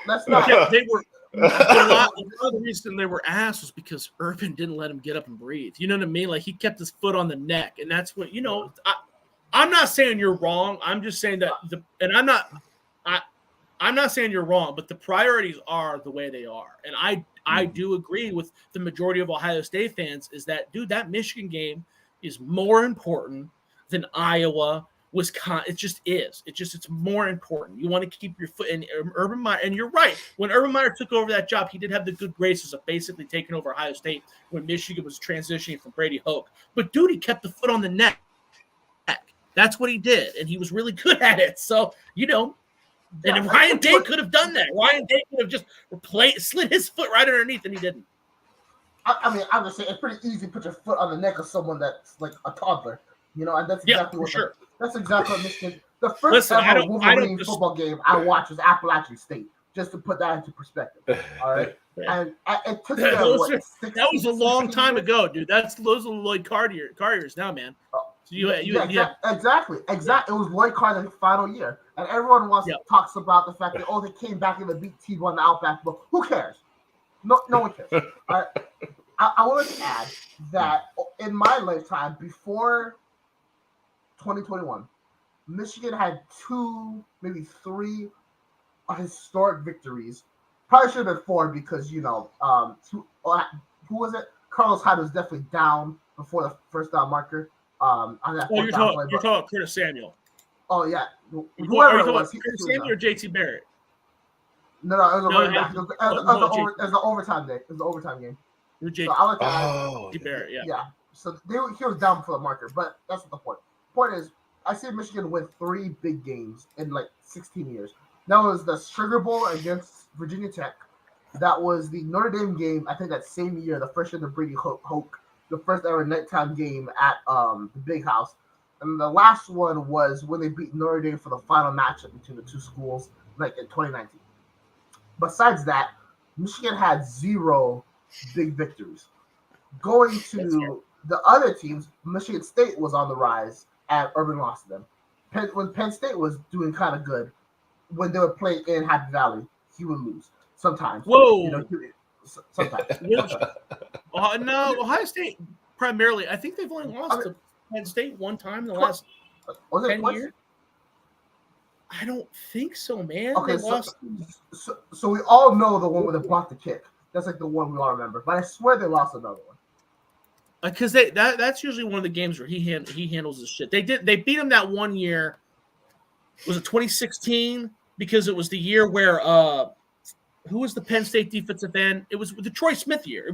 S3: Let's not.
S2: Yeah, they were. A lot of the reason they were ass was because Urban didn't let him get up and breathe. You know what I mean? Like he kept his foot on the neck, and that's what I'm not saying you're wrong. I'm just saying that I'm not saying you're wrong, but the priorities are the way they are. And I do agree with the majority of Ohio State fans is that, dude, that Michigan game is more important than Iowa, Wisconsin. It just is. It's more important. You want to keep your foot in Urban Meyer. And you're right. When Urban Meyer took over that job, he did have the good graces of basically taking over Ohio State when Michigan was transitioning from Brady Hoke. But, dude, he kept the foot on the neck. That's what he did, and he was really good at it. So, and if Ryan Day could have done that. Ryan Day could have just slid his foot right underneath, and he didn't.
S3: I mean, I'm just saying, it's pretty easy to put your foot on the neck of someone that's like a toddler, and that's exactly that's exactly what Michigan. The first ever Wolverine football game I watched was Appalachian State, just to put that into perspective. All right, and it took
S2: that was a long time ago, dude. Those are Lloyd Carriers now, man.
S3: Exactly. It was Lloyd Carter's final year, and everyone talks about the fact that they came back and they beat T1 in the Outback Bowl. Who cares? No one cares. I wanted to add that in my lifetime, before 2021, Michigan had 2, maybe 3 historic victories. Probably should have been 4 because who was it? Carlos Hyde was definitely down before the first down marker.
S2: You're talking about Curtis Samuel.
S3: Oh yeah,
S2: whoever it was, Curtis Samuel or JT Barrett.
S3: No, it was the overtime day. It was the overtime game. So I like JT
S2: Barrett,
S3: yeah. So he was down before the marker, but that's not the point. point is, I see Michigan win 3 big games in like 16 years. That was the Sugar Bowl against Virginia Tech. That was the Notre Dame game, I think that same year, the first year the Brady Hoke, the first ever nighttime game at the Big House. And the last one was when they beat Notre Dame for the final matchup between the two schools, like in 2019. Besides that, Michigan had 0 big victories. Going to the other teams, Michigan State was on the rise, and Urban lost to them. When Penn State was doing kind of good, when they would play in Happy Valley, he would lose sometimes.
S2: Whoa!
S3: Sometimes.
S2: No, Ohio State primarily. I think they've only lost to Penn State one time in the last 10 years. I don't think so, man.
S3: Okay,
S2: so
S3: we all know the one where they blocked the kick. That's like the one we all remember. But I swear they lost another one.
S2: Because that's usually one of the games where he handles his shit. They beat him that one year. Was it 2016? Because it was the year where who was the Penn State defensive end? It was the Troy Smith year.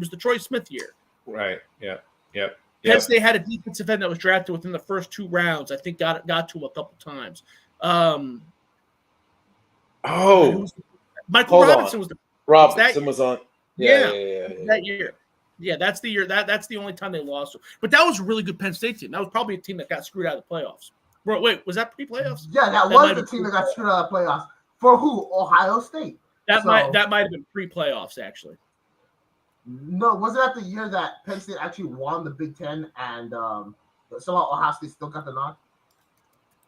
S4: Right. Yeah. Yep.
S2: Penn State had a defensive end that was drafted within the first 2 rounds. I think got to him a couple times. Michael Robinson was
S4: Robinson was on.
S2: Yeah. That year. Yeah, that's the year. That's the only time they lost. But that was a really good Penn State team. That was probably a team that got screwed out of the playoffs. Bro, wait, was that pre-playoffs?
S3: Yeah, that was the team that got screwed out of the playoffs. For who? Ohio State.
S2: That might have been pre-playoffs, actually.
S3: No, wasn't that the year that Penn State actually won the Big Ten and somehow Ohio State still got the nod?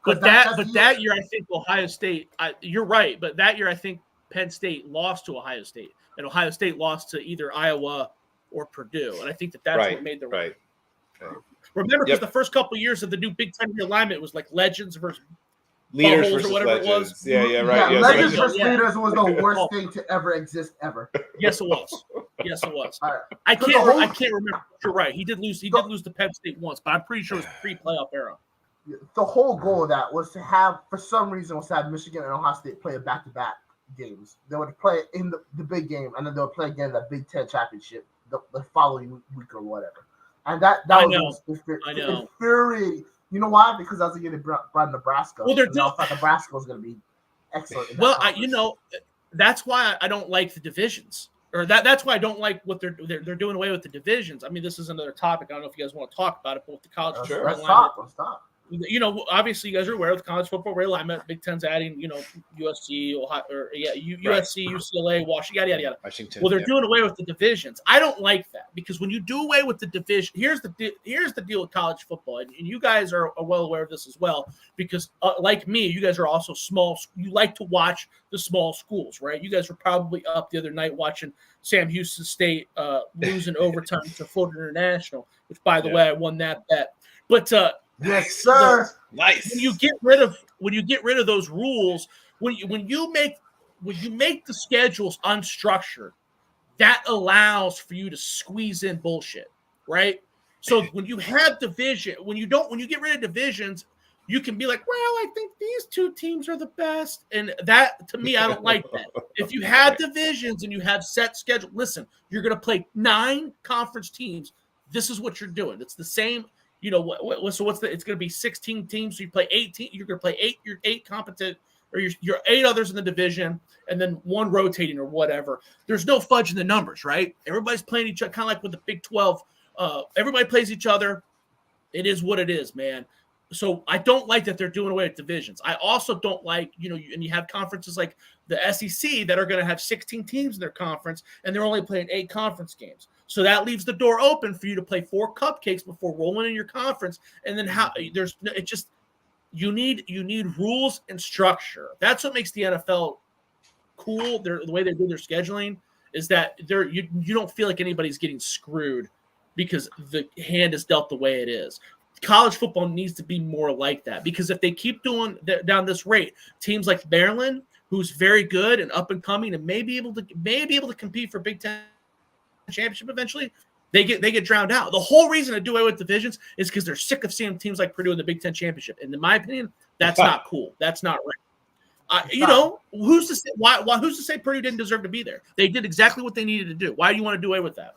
S2: But that year, I think Ohio State. You're right, but that year I think Penn State lost to Ohio State, and Ohio State lost to either Iowa or Purdue, and I think that's what made the
S4: right.
S2: Remember, because the first couple of years of the new Big Ten realignment was like legends versus
S4: leaders versus
S2: or whatever
S4: legends.
S2: it was.
S4: Yeah, right.
S3: Yeah, legends versus leaders was the worst thing to ever exist ever.
S2: Yes, it was.
S3: Right.
S2: I can't remember. You're right. He did lose to Penn State once, but I'm pretty sure it was pre-playoff era.
S3: The whole goal of that was to have, for some reason, Michigan and Ohio State play back-to-back games. They would play in the big game, and then they would play again the Big Ten championship the following week or whatever. And that was infuriating. You know why? Because I was going to brought Nebraska.
S2: Well,
S3: I thought Nebraska was going to be excellent.
S2: Well, that's why I don't like the divisions, or that's why I don't like what they're doing away with the divisions. I mean, this is another topic. I don't know if you guys want to talk about it, but with the college
S3: football realignment, let's stop.
S2: Obviously, you guys are aware of the college football realignment. Big Ten's adding, USC, Ohio, USC, UCLA, Washington, yada.
S4: Washington.
S2: Well, they're doing away with the divisions. I don't like that because when you do away with the division, here's the deal with college football, and you guys are well aware of this as well because, like me, you guys are also small. You like to watch the small schools, right? You guys were probably up the other night watching Sam Houston State lose in overtime to Florida International, which, by the way, I won that bet. But
S3: yes, sir.
S4: Nice.
S2: When you get rid of those rules, when you make the schedules unstructured, that allows for you to squeeze in bullshit, right? So when you have division, when you get rid of divisions, you can be like, well, I think these 2 teams are the best, and that to me, I don't like that. If you have divisions and you have set schedule, listen, you're going to play 9 conference teams. This is what you're doing. It's the same. So it's going to be 16 teams. So you play 18. You're going to play 8. You're 8 competent, or you're 8 others in the division, and then 1 rotating or whatever. There's no fudge in the numbers, right? Everybody's playing each other, kind of like with the Big 12. Everybody plays each other. It is what it is, man. So I don't like that they're doing away with divisions. I also don't like, and you have conferences like the SEC that are going to have 16 teams in their conference, and they're only playing 8 conference games. So that leaves the door open for you to play 4 cupcakes before rolling in your conference. And then you need rules and structure. That's what makes the NFL cool. The way they do their scheduling is that you don't feel like anybody's getting screwed because the hand is dealt the way it is. College football needs to be more like that because if they keep down this rate, teams like Maryland, who's very good and up and coming and may be able to compete for Big Ten championship eventually, they get drowned out. The whole reason to do away with divisions is because they're sick of seeing teams like Purdue in the Big Ten championship. And in my opinion, that's not cool. That's not right. Who's to say Purdue didn't deserve to be there? They did exactly what they needed to do. Why do you want to do away with that?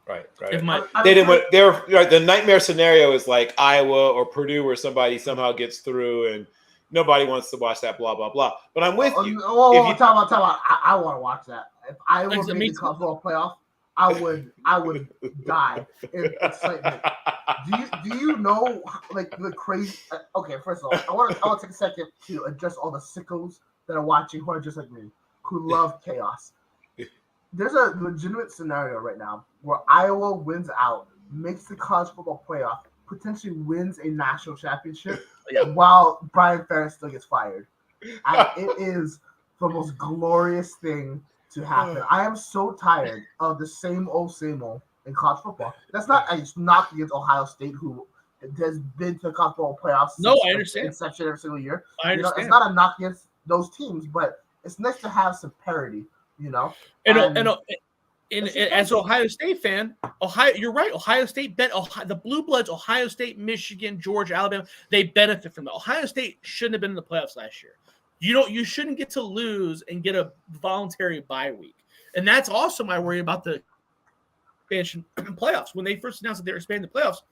S4: Right.
S2: If my
S4: They didn't want. They're right. The nightmare scenario is like Iowa or Purdue, where somebody somehow gets through, and nobody wants to watch that. Blah blah blah. But I'm with you.
S3: Time out. I want to watch that. If Iowa made the college football playoff, I would die in excitement. Do you know like the crazy? Okay, first of all, I want to take a second to address all the sickos that are watching who are just like me, who love chaos. There's a legitimate scenario right now where Iowa wins out, makes the college football playoff, potentially wins a national championship, while Brian Ferentz still gets fired. And it is the most glorious thing to happen. I am so tired of the same old in college football. That's not a knock against Ohio State, who has been to the college football playoffs.
S2: No, I understand.
S3: Inception every single year.
S2: I understand.
S3: It's not a knock against those teams, but it's nice to have some parity.
S2: And as an Ohio State fan, you're right. Ohio State the Blue Bloods, Ohio State, Michigan, Georgia, Alabama, they benefit from that. Ohio State shouldn't have been in the playoffs last year. You shouldn't get to lose and get a voluntary bye week. And that's also my worry about the expansion playoffs. When they first announced that they were expanding the playoffs,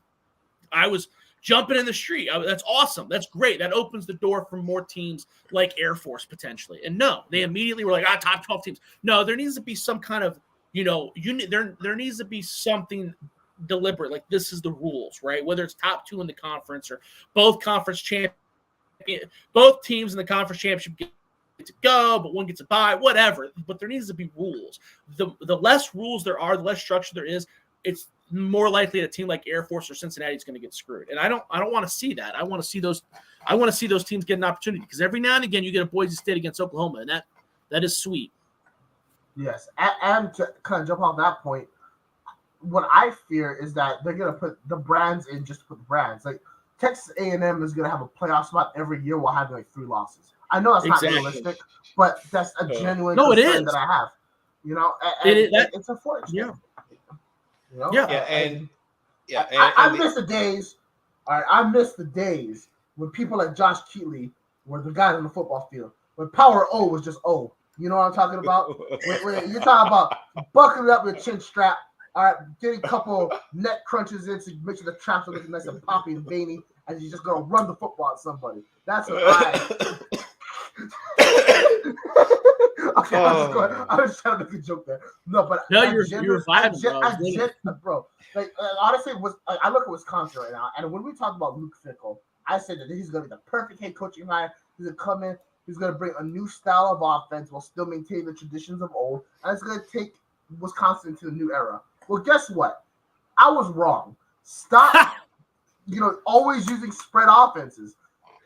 S2: I was jumping in the street. That's awesome. That's great. That opens the door for more teams like Air Force potentially. And no, they immediately were like, top 12 teams. No, there needs to be some kind of, there needs to be something deliberate. Like this is the rules, right? Whether it's top 2 in the conference or both teams in the conference championship get to go, but one gets a bye, whatever. But there needs to be rules. The less rules there are, the less structure there is, it's more likely that a team like Air Force or Cincinnati is going to get screwed. And I don't want to see that. I want to see those teams get an opportunity, because every now and again you get a Boise State against Oklahoma, and that is sweet.
S3: Yes. And to kind of jump off that point, what I fear is that they're going to put the brands in just to put the brands. Like Texas A&M is going to have a playoff spot every year while having like 3 losses. I know that's not realistic, but that's a genuine concern that I have. It's unfortunate. I miss the days. All right, I miss the days when people like Josh Keatley were the guys on the football field. When Power O was just O. You know what I'm talking about? when you're talking about buckling up with a chin strap. All right, getting a couple neck crunches in to make sure the traps are looking nice and poppy and veiny, and you're just gonna run the football at somebody. That's what I. Okay, I was trying to make a joke there. No, but
S2: you're vibing,
S3: bro. Like honestly, I look at Wisconsin right now, and when we talk about Luke Fickell, I said that he's gonna be the perfect head coaching hire. He's gonna come in, he's gonna bring a new style of offense while still maintaining the traditions of old, and it's gonna take Wisconsin into the new era. Well, guess what? I was wrong. Stop, always using spread offenses.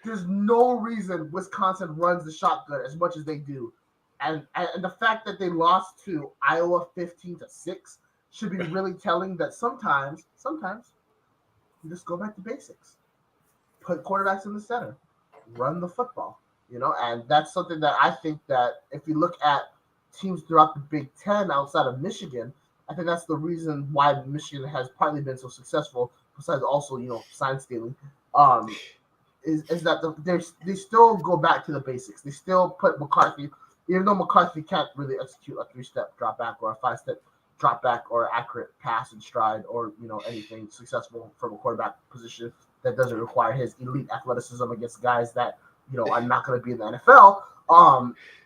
S3: There's no reason Wisconsin runs the shotgun as much as they do. And the fact that they lost to Iowa 15-6 should be really telling that sometimes you just go back to basics. Put quarterbacks in the center. Run the football. And that's something that I think that if you look at teams throughout the Big Ten outside of Michigan, I think that's the reason why Michigan has partly been so successful, besides also, sign stealing, is that they still go back to the basics. They still put McCarthy, even though McCarthy can't really execute a 3-step drop back or a 5-step drop back or accurate pass and stride or, anything successful from a quarterback position that doesn't require his elite athleticism against guys that, are not going to be in the NFL.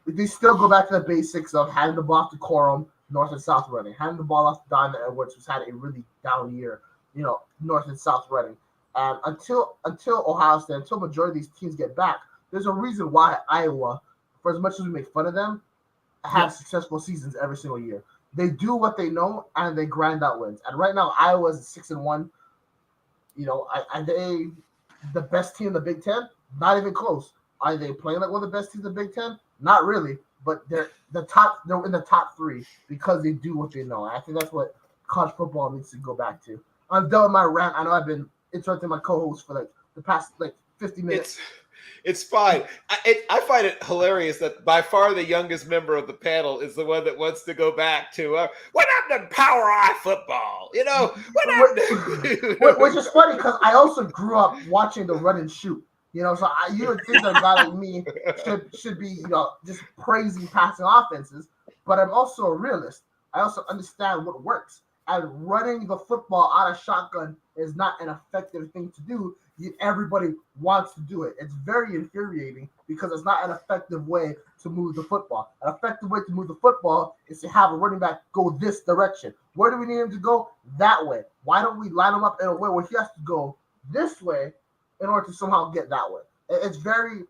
S3: They still go back to the basics of handing the ball to Corum, north and south running, handing the ball off to Don Edwards, who's had a really down year, north and south running. Until Ohio State, until majority of these teams get back, there's a reason why Iowa, for as much as we make fun of them, have successful seasons every single year. They do what they know and they grind out wins. And right now, Iowa's 6-1. Are they the best team in the Big Ten? Not even close. Are they playing like one of the best teams in the Big Ten? Not really. But they're in the top 3 because they do what they know. And I think that's what college football needs to go back to. I'm done with my rant. I know I've been interrupting my co-host for the past 50 minutes.
S4: It's fine. I find it hilarious that by far the youngest member of the panel is the one that wants to go back to what happened to Power Eye football?
S3: Which is funny because I also grew up watching the run and shoot. So you would think that a guy like me should be, just praising passing offenses, but I'm also a realist. I also understand what works. and running the football out of shotgun is not an effective thing to do. Everybody wants to do it. It's very infuriating because it's not an effective way to move the football. An effective way to move the football is to have a running back go this direction. Where do we need him to go? That way. Why don't we line him up in a way where he has to go this way in order to somehow get that way? It's very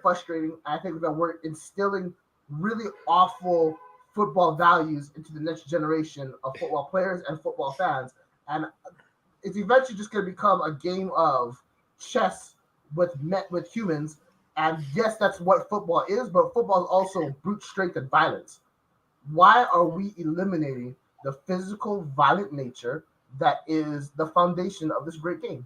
S3: frustrating. I think that we're instilling really awful football values into the next generation of football players and football fans. And it's eventually just going to become a game of chess with humans. And yes, that's what football is, but football is also brute strength and violence. Why are we eliminating the physical, violent nature that is the foundation of this great game?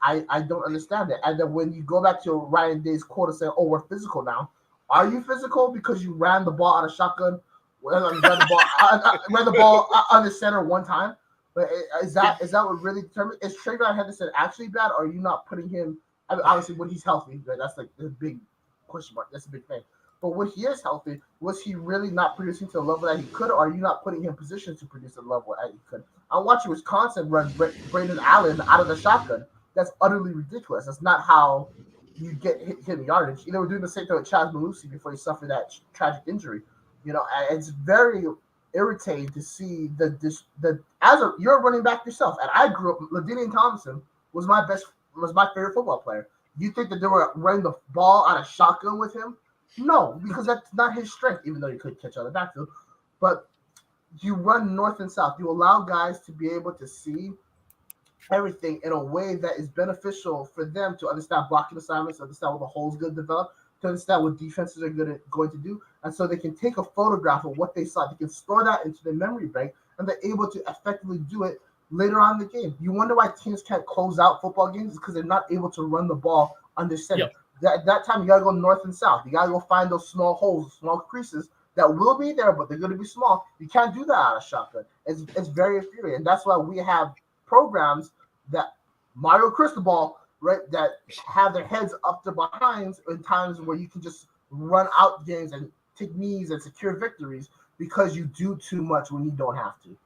S3: I don't understand it. And then when you go back to Ryan Day's quote and say, "Oh, we're physical now," are you physical because you ran the ball out of shotgun, ran the ball under center one time? But is that what really determines? Is Trayvon Henderson actually bad, or are you not putting him? I mean, obviously, when he's healthy, right, that's like the big question mark. That's a big thing. But when he is healthy, was he really not producing to the level that he could, or are you not putting him in position to produce the level that he could? I'm watching Wisconsin run Brandon Allen out of the shotgun. That's utterly ridiculous. That's not how you get hit yardage. They were doing the same thing with Chaz Malusi before he suffered that tragic injury. It's very irritating to see you're a running back yourself, and I grew up. LaDainian Thompson was my favorite football player. You think that they were running the ball out of shotgun with him? No, because that's not his strength, even though he could catch out of the backfield. But you run north and south. You allow guys to be able to see everything in a way that is beneficial for them to understand blocking assignments, understand what the hole's going to develop, to understand what defenses are going to do. And so they can take a photograph of what they saw. They can store that into their memory bank, and they're able to effectively do it later on in the game. You wonder why teams can't close out football games? It's because they're not able to run the ball under center. Yep. That time, you got to go north and south. You got to go find those small holes, small creases that will be there, but they're going to be small. You can't do that out of shotgun. It's very infuriating. And that's why we have programs that Mario Cristobal, right, that have their heads up their behinds in times where you can just run out games and take knees and secure victories because you do too much when you don't have to.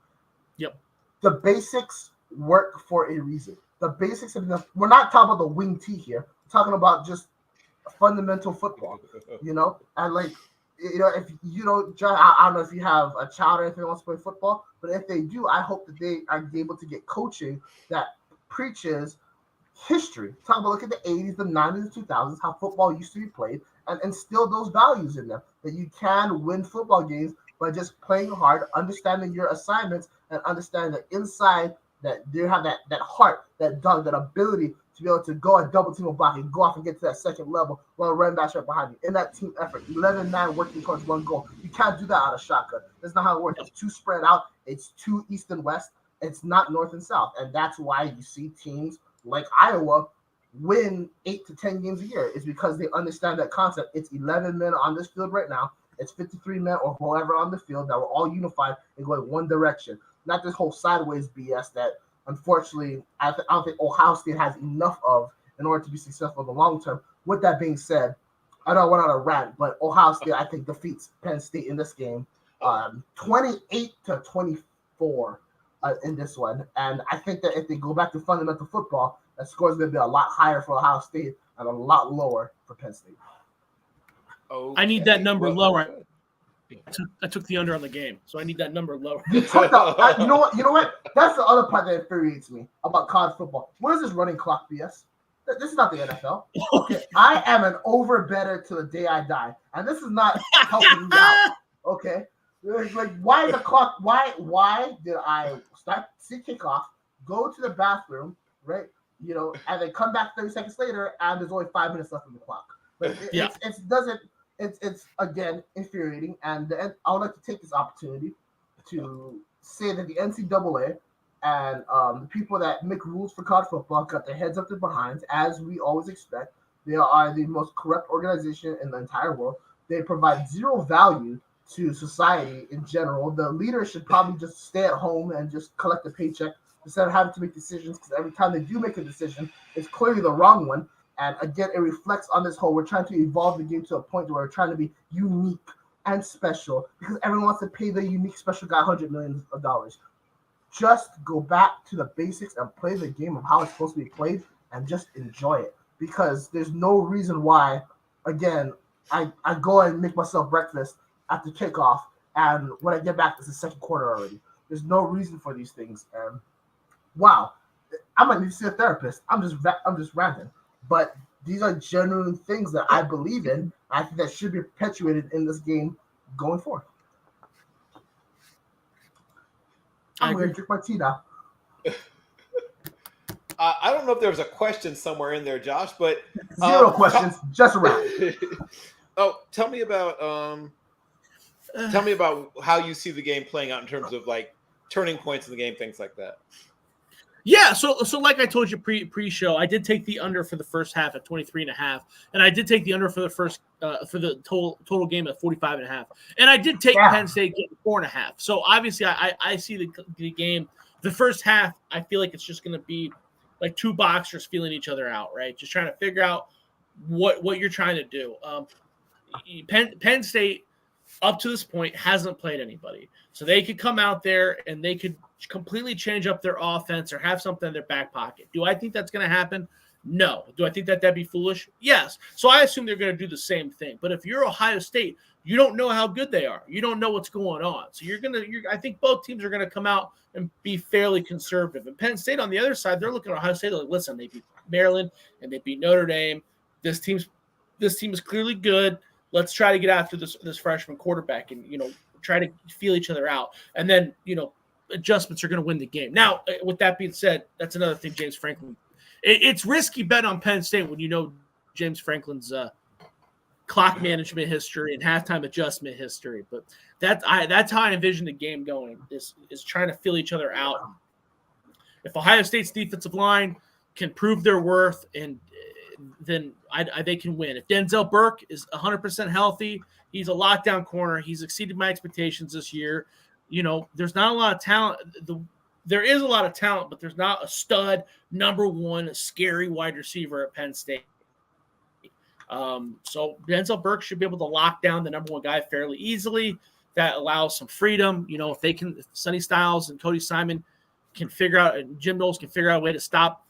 S2: Yep.
S3: The basics work for a reason. The basics of we're not talking about the wing T here. We're talking about just fundamental football, and like, if you don't, I don't know if you have a child or anything that wants to play football, but if they do, I hope that they are able to get coaching that preaches history. Talk about, look at the 80s, the 90s, the 2000s, how football used to be played, and instill those values in them, that you can win football games by just playing hard, understanding your assignments, and understanding that inside that you have that heart, that dog, that ability to be able to go and double team a block and go off and get to that second level while running back right behind you. In that team effort, 11 man working towards one goal. You can't do that out of shotgun. That's not how it works. It's too spread out. It's too east and west. It's not north and south. And that's why you see teams like Iowa win 8 to 10 games a year, is because they understand that concept. It's 11 men on this field right now. It's 53 men or whoever on the field that were all unified and going one direction. Not this whole sideways BS that, unfortunately, I don't think Ohio State has enough of in order to be successful in the long term. With that being said, I know I went on a rant, but Ohio State, I think, defeats Penn State in this game 28 to 24 in this one. And I think that if they go back to fundamental football, that score is going to be a lot higher for Ohio State and a lot lower for Penn State.
S2: Okay. I need that number lower. I took the under on the game, so I need that number lower.
S3: You know what? That's the other part that infuriates me about college football. What is this running clock BS? This is not the NFL. Okay, I am an over better to the day I die, and this is not helping me out. Okay, like, why the clock? Why did I see kickoff, go to the bathroom, right? And then come back 30 seconds later, and there's only 5 minutes left on the clock. But It's again infuriating, and I would like to take this opportunity to say that the NCAA and the people that make rules for college football got their heads up their behinds, as we always expect. They are the most corrupt organization in the entire world. They provide zero value to society in general. The leaders should probably just stay at home and just collect a paycheck instead of having to make decisions, because every time they do make a decision, it's clearly the wrong one. And again, it reflects on this whole, we're trying to evolve the game to a point where we're trying to be unique and special because everyone wants to pay the unique special guy $100 million. Just go back to the basics and play the game of how it's supposed to be played and just enjoy it. Because there's no reason why, again, I go and make myself breakfast after kickoff, and when I get back, it's the second quarter already. There's no reason for these things. And wow, I might need to see a therapist. I'm just ranting. But these are genuine things that I believe in. I think that should be perpetuated in this game going forward. I'm going to drink my tea now.
S4: I don't know if there was a question somewhere in there, Josh, but
S3: zero questions, just around.
S4: Tell me about how you see the game playing out in terms of like turning points in the game, things like that.
S2: Yeah, so like I told you pre-show, I did take the under for the first half at 23.5, and I did take the under for the first for the total game at 45.5, and I did take Penn State getting 4.5. So obviously, I see the game. The first half, I feel like it's just going to be like two boxers feeling each other out, right? Just trying to figure out what you're trying to do. Penn State, up to this point, hasn't played anybody, so they could come out there and they could completely change up their offense or have something in their back pocket. Do I think that's going to happen? No. Do I think that'd be foolish? Yes. So I assume they're going to do the same thing. But if you're Ohio State, you don't know how good they are. You don't know what's going on. So I think both teams are going to come out and be fairly conservative. And Penn State on the other side, they're looking at Ohio State like, listen, they beat Maryland and they beat Notre Dame. This team is clearly good. Let's try to get after this freshman quarterback and, try to feel each other out. And then, adjustments are going to win the game. Now, with that being said, that's another thing, James Franklin. It's risky bet on Penn State when you know James Franklin's clock management history and halftime adjustment history. But that's how I envision the game going, is trying to feel each other out. If Ohio State's defensive line can prove their worth, and then they can win. If Denzel Burke is 100% healthy, he's a lockdown corner. He's exceeded my expectations this year. There's not a lot of talent. There is a lot of talent, but there's not a stud number one scary wide receiver at Penn State. So Denzel Burke should be able to lock down the number one guy fairly easily. That allows some freedom. If Sonny Styles and Cody Simon can figure out, and Jim Knowles can figure out a way to stop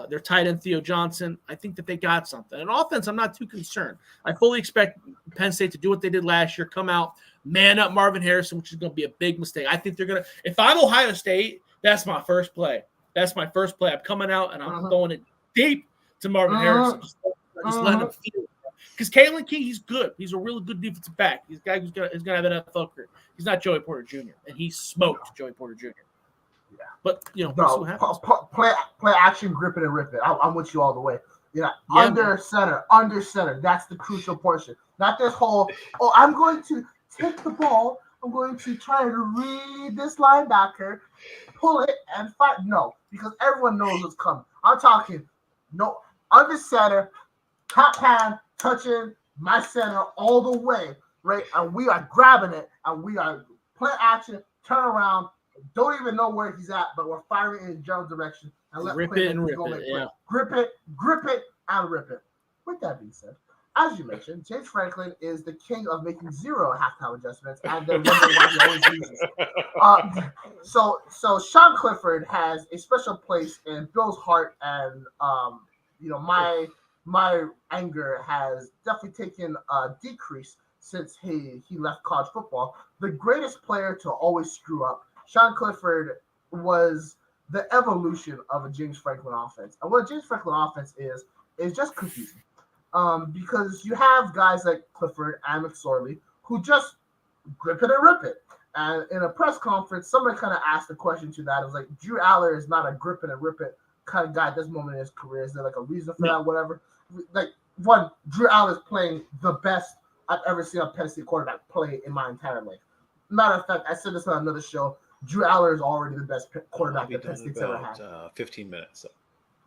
S2: their tight end Theo Johnson, I think that they got something. And offense, I'm not too concerned. I fully expect Penn State to do what they did last year, come out, man up Marvin Harrison, which is going to be a big mistake. I think they're going to – if I'm Ohio State, that's my first play. I'm coming out, and I'm going it deep to Marvin Harrison. Just letting him feel it. Because Kalen King, he's good. He's a really good defensive back. He's a guy who's going to have an NFL career. He's not Joey Porter Jr., and he smoked Joey Porter Jr. Yeah. But, we'll see what happens.
S3: Play action, grip it and rip it. I'm with you all the way. Under center. That's the crucial portion. Not this whole, I'm going to take the ball. I'm going to try to read this linebacker, pull it, and fight. No, because everyone knows what's coming. I'm talking under center, top hand, touching my center all the way, right? And we are grabbing it, and we are play action, turn around, don't even know where he's at, but we're firing in a general direction and let
S2: rip it and rip it. Yeah.
S3: Grip it, and rip it. With that being said, as you mentioned, James Franklin is the king of making zero halftime adjustments, and then wondering why he always loses. So Sean Clifford has a special place in Bill's heart, and my anger has definitely taken a decrease since he left college football. The greatest player to always screw up, Sean Clifford, was the evolution of a James Franklin offense. And what a James Franklin offense is just confusing. Because you have guys like Clifford and McSorley who just grip it and rip it. And in a press conference, somebody kind of asked a question to that. It was like, Drew Aller is not a grip it and rip it kind of guy at this moment in his career. Is there like a reason for that, whatever? Like, one, Drew Aller is playing the best I've ever seen a Penn State quarterback play in my entire life. Matter of fact, I said this on another show. Drew Aller is already the best quarterback that Penn State's ever had.
S4: 15 minutes. So.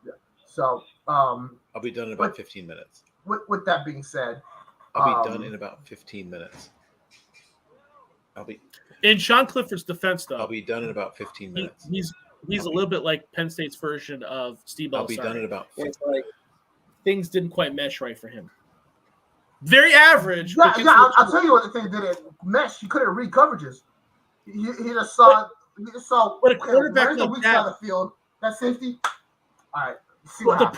S3: Yeah. So
S4: I'll be done in about 15 minutes.
S3: With that being said,
S4: I'll be done in about 15 minutes.
S2: In Sean Clifford's defense, though,
S4: I'll be done in about 15 minutes.
S2: He's a little bit like Penn State's version of Steve.
S4: I'll be done in about.
S2: It's like things didn't quite mesh right for him. Very average.
S3: Yeah, I'll tell you what the thing didn't mesh. He couldn't read coverages. He just saw.
S2: But a quarterback
S3: where's the weak side of the field? That safety. All right.
S2: The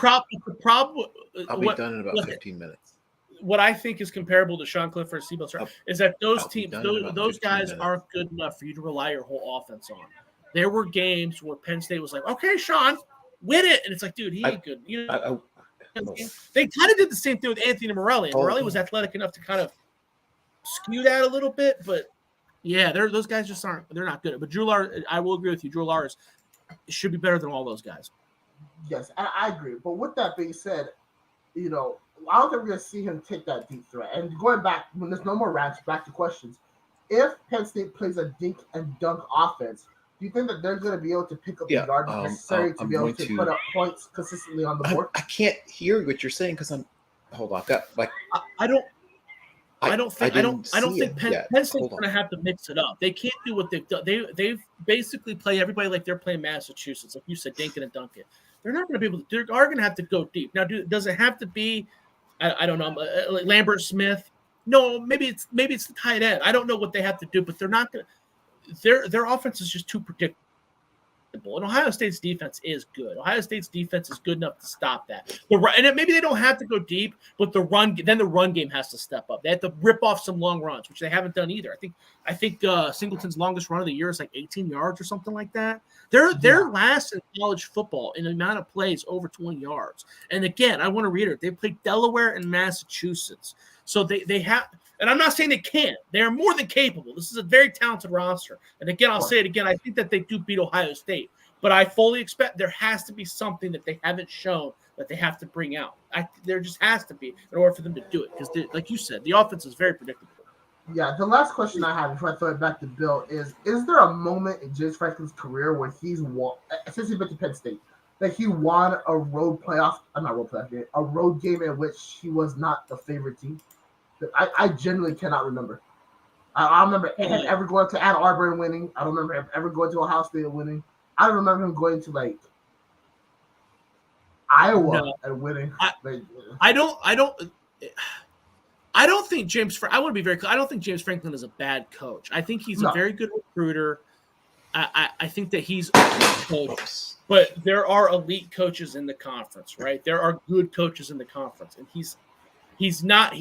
S2: problem.
S4: I'll be done in about 15 minutes.
S2: What I think is comparable to Sean Clifford and Seabolt is that those teams, those guys aren't good enough for you to rely your whole offense on. There were games where Penn State was like, "Okay, Sean, win it," and it's like, "Dude, he ain't good." You know, they kind of did the same thing with Anthony Morelli. And Morelli was athletic enough to kind of skew that a little bit, but yeah, those guys just aren't. They're not good. But Drew Lars, I will agree with you. Drew Lars should be better than all those guys.
S3: Yes, I agree. But with that being said, you know, I don't think we're going to see him take that deep threat. And going back, when there's no more rants, back to questions. If Penn State plays a dink and dunk offense, do you think that they're going to be able to pick up the yards necessary to be able to put up points consistently on the board?
S4: I can't hear what you're saying because hold on.
S2: I don't think Penn State's going to have to mix it up. They can't do what they've done. They've basically play everybody like they're playing Massachusetts, like you said, dinking and dunking. They're not going to be able to. They are going to have to go deep. Now, does it have to be? I don't know, like Lambert Smith. No, maybe it's the tight end. I don't know what they have to do, but they're not going to. Their offense is just too predictable. And Ohio State's defense is good. Ohio State's defense is good enough to stop that. Maybe they don't have to go deep, but the run game has to step up. They have to rip off some long runs, which they haven't done either. I think Singleton's longest run of the year is like 18 yards or something like that. They're last in college football in the amount of plays over 20 yards. And again, I want to reiterate, they played Delaware and Massachusetts. So they have, and I'm not saying they can't. They are more than capable. This is a very talented roster. And again, I'll say it again. I think that they do beat Ohio State. But I fully expect there has to be something that they haven't shown that they have to bring out. There just has to be in order for them to do it. Because, like you said, the offense is very predictable.
S3: Yeah, the last question I have before I throw it back to Bill is there a moment in James Franklin's career where he's won, since he's been to Penn State, that he won a road game in which he was not the favorite team? I genuinely cannot remember. I remember him ever going to Ann Arbor and winning. I don't remember him ever going to Ohio State and winning. I don't remember him going to like Iowa and winning.
S2: I don't think James. I want to be very clear. I don't think James Franklin is a bad coach. I think he's a very good recruiter. I think that he's a good coach, but there are elite coaches in the conference, right? There are good coaches in the conference, and he's not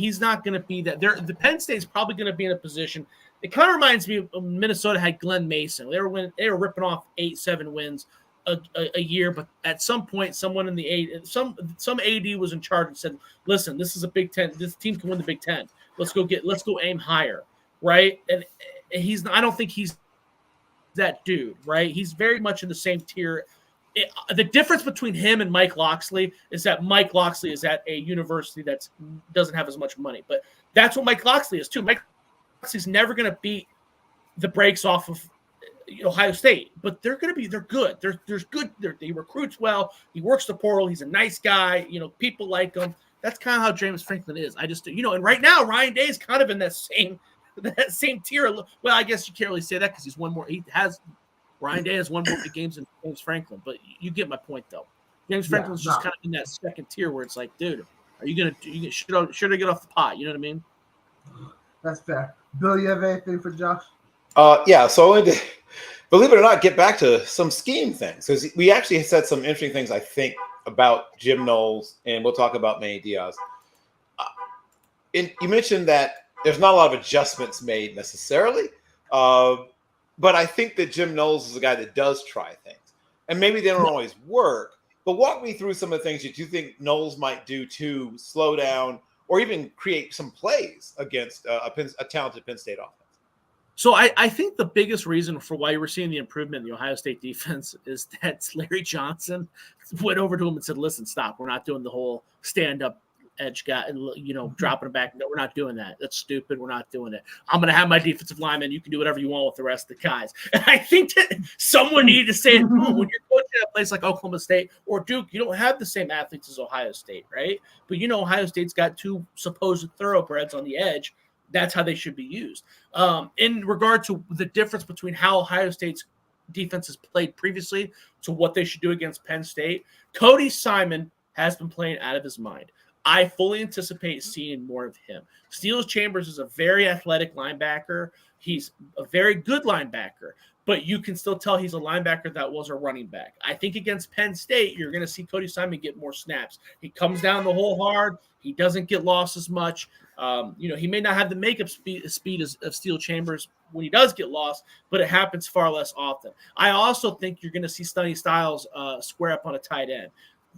S2: going to be that. The Penn State's probably going to be in a position. It kind of reminds me of Minnesota had Glenn Mason. They were ripping off 8-7 wins a year, but at some point, someone in the some AD was in charge and said, "Listen, this is a Big Ten. This team can win the Big Ten. Let's go aim higher, right?" And I don't think he's that dude, right? He's very much in the same tier. The difference between him and Mike Locksley is that Mike Locksley is at a university that doesn't have as much money, but that's what Mike Locksley is too. Mike Locksley's never going to beat the brakes off of Ohio State, but they're good. There's good. He recruits well. He works the portal. He's a nice guy. People like him. That's kind of how James Franklin is. And right now Ryan Day is kind of in that same tier. Well, I guess you can't really say that because he's one more. Ryan Day has one more big games than James Franklin, but you get my point though. James Franklin's just kind of in that second tier where it's like, dude, are you gonna should I get off the pot? You know what I mean?
S3: That's fair. Bill, you have anything for Josh?
S4: Yeah. So I wanted to, believe it or not, get back to some scheme things because we actually said some interesting things I think about Jim Knowles, and we'll talk about Manny Diaz. You mentioned that there's not a lot of adjustments made necessarily. But I think that Jim Knowles is a guy that does try things. And maybe they don't always work. But walk me through some of the things that you think Knowles might do to slow down or even create some plays against a talented Penn State offense.
S2: So I think the biggest reason for why you were seeing the improvement in the Ohio State defense is that Larry Johnson went over to him and said, "Listen, stop. We're not doing the whole stand-up edge guy and dropping it back. No, we're not doing that. That's stupid. We're not doing it. I'm going to have my defensive lineman. You can do whatever you want with the rest of the guys." And I think that someone needed to say it. When you're coaching at a place like Oklahoma State or Duke, you don't have the same athletes as Ohio State, right? But Ohio State's got two supposed thoroughbreds on the edge. That's how they should be used. In regard to the difference between how Ohio State's defense has played previously to what they should do against Penn State, Cody Simon has been playing out of his mind. I fully anticipate seeing more of him. Steele Chambers is a very athletic linebacker. He's a very good linebacker, but you can still tell he's a linebacker that was a running back. I think against Penn State, you're going to see Cody Simon get more snaps. He comes down the hole hard. He doesn't get lost as much. He may not have the makeup speed of Steele Chambers when he does get lost, but it happens far less often. I also think you're going to see Sonny Styles square up on a tight end.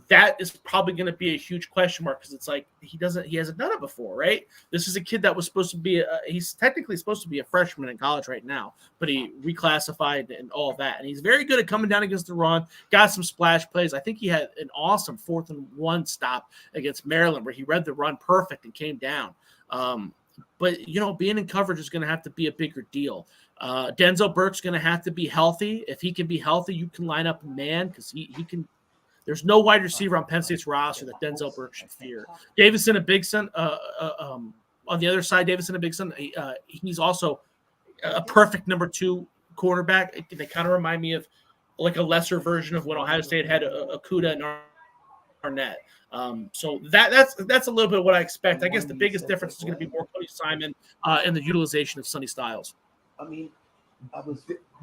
S2: That is probably going to be a huge question mark because it's like he hasn't done it before, right? This is a kid that was supposed to be he's technically supposed to be a freshman in college right now, but he reclassified and all that. And he's very good at coming down against the run, got some splash plays. I think he had an awesome 4th and 1 stop against Maryland where he read the run perfect and came down. But being in coverage is going to have to be a bigger deal. Denzel Burke's going to have to be healthy. If he can be healthy, you can line up a man because he can. There's no wide receiver on Penn State's roster that Denzel Burke should fear. Davison and Bigson, on the other side, Davison and Bigson, he's also a perfect number 2 quarterback. They kind of remind me of like a lesser version of when Ohio State had Okudah and Arnett. So that's a little bit of what I expect. I guess the biggest difference is going to be more Cody Simon and the utilization of Sonny Styles.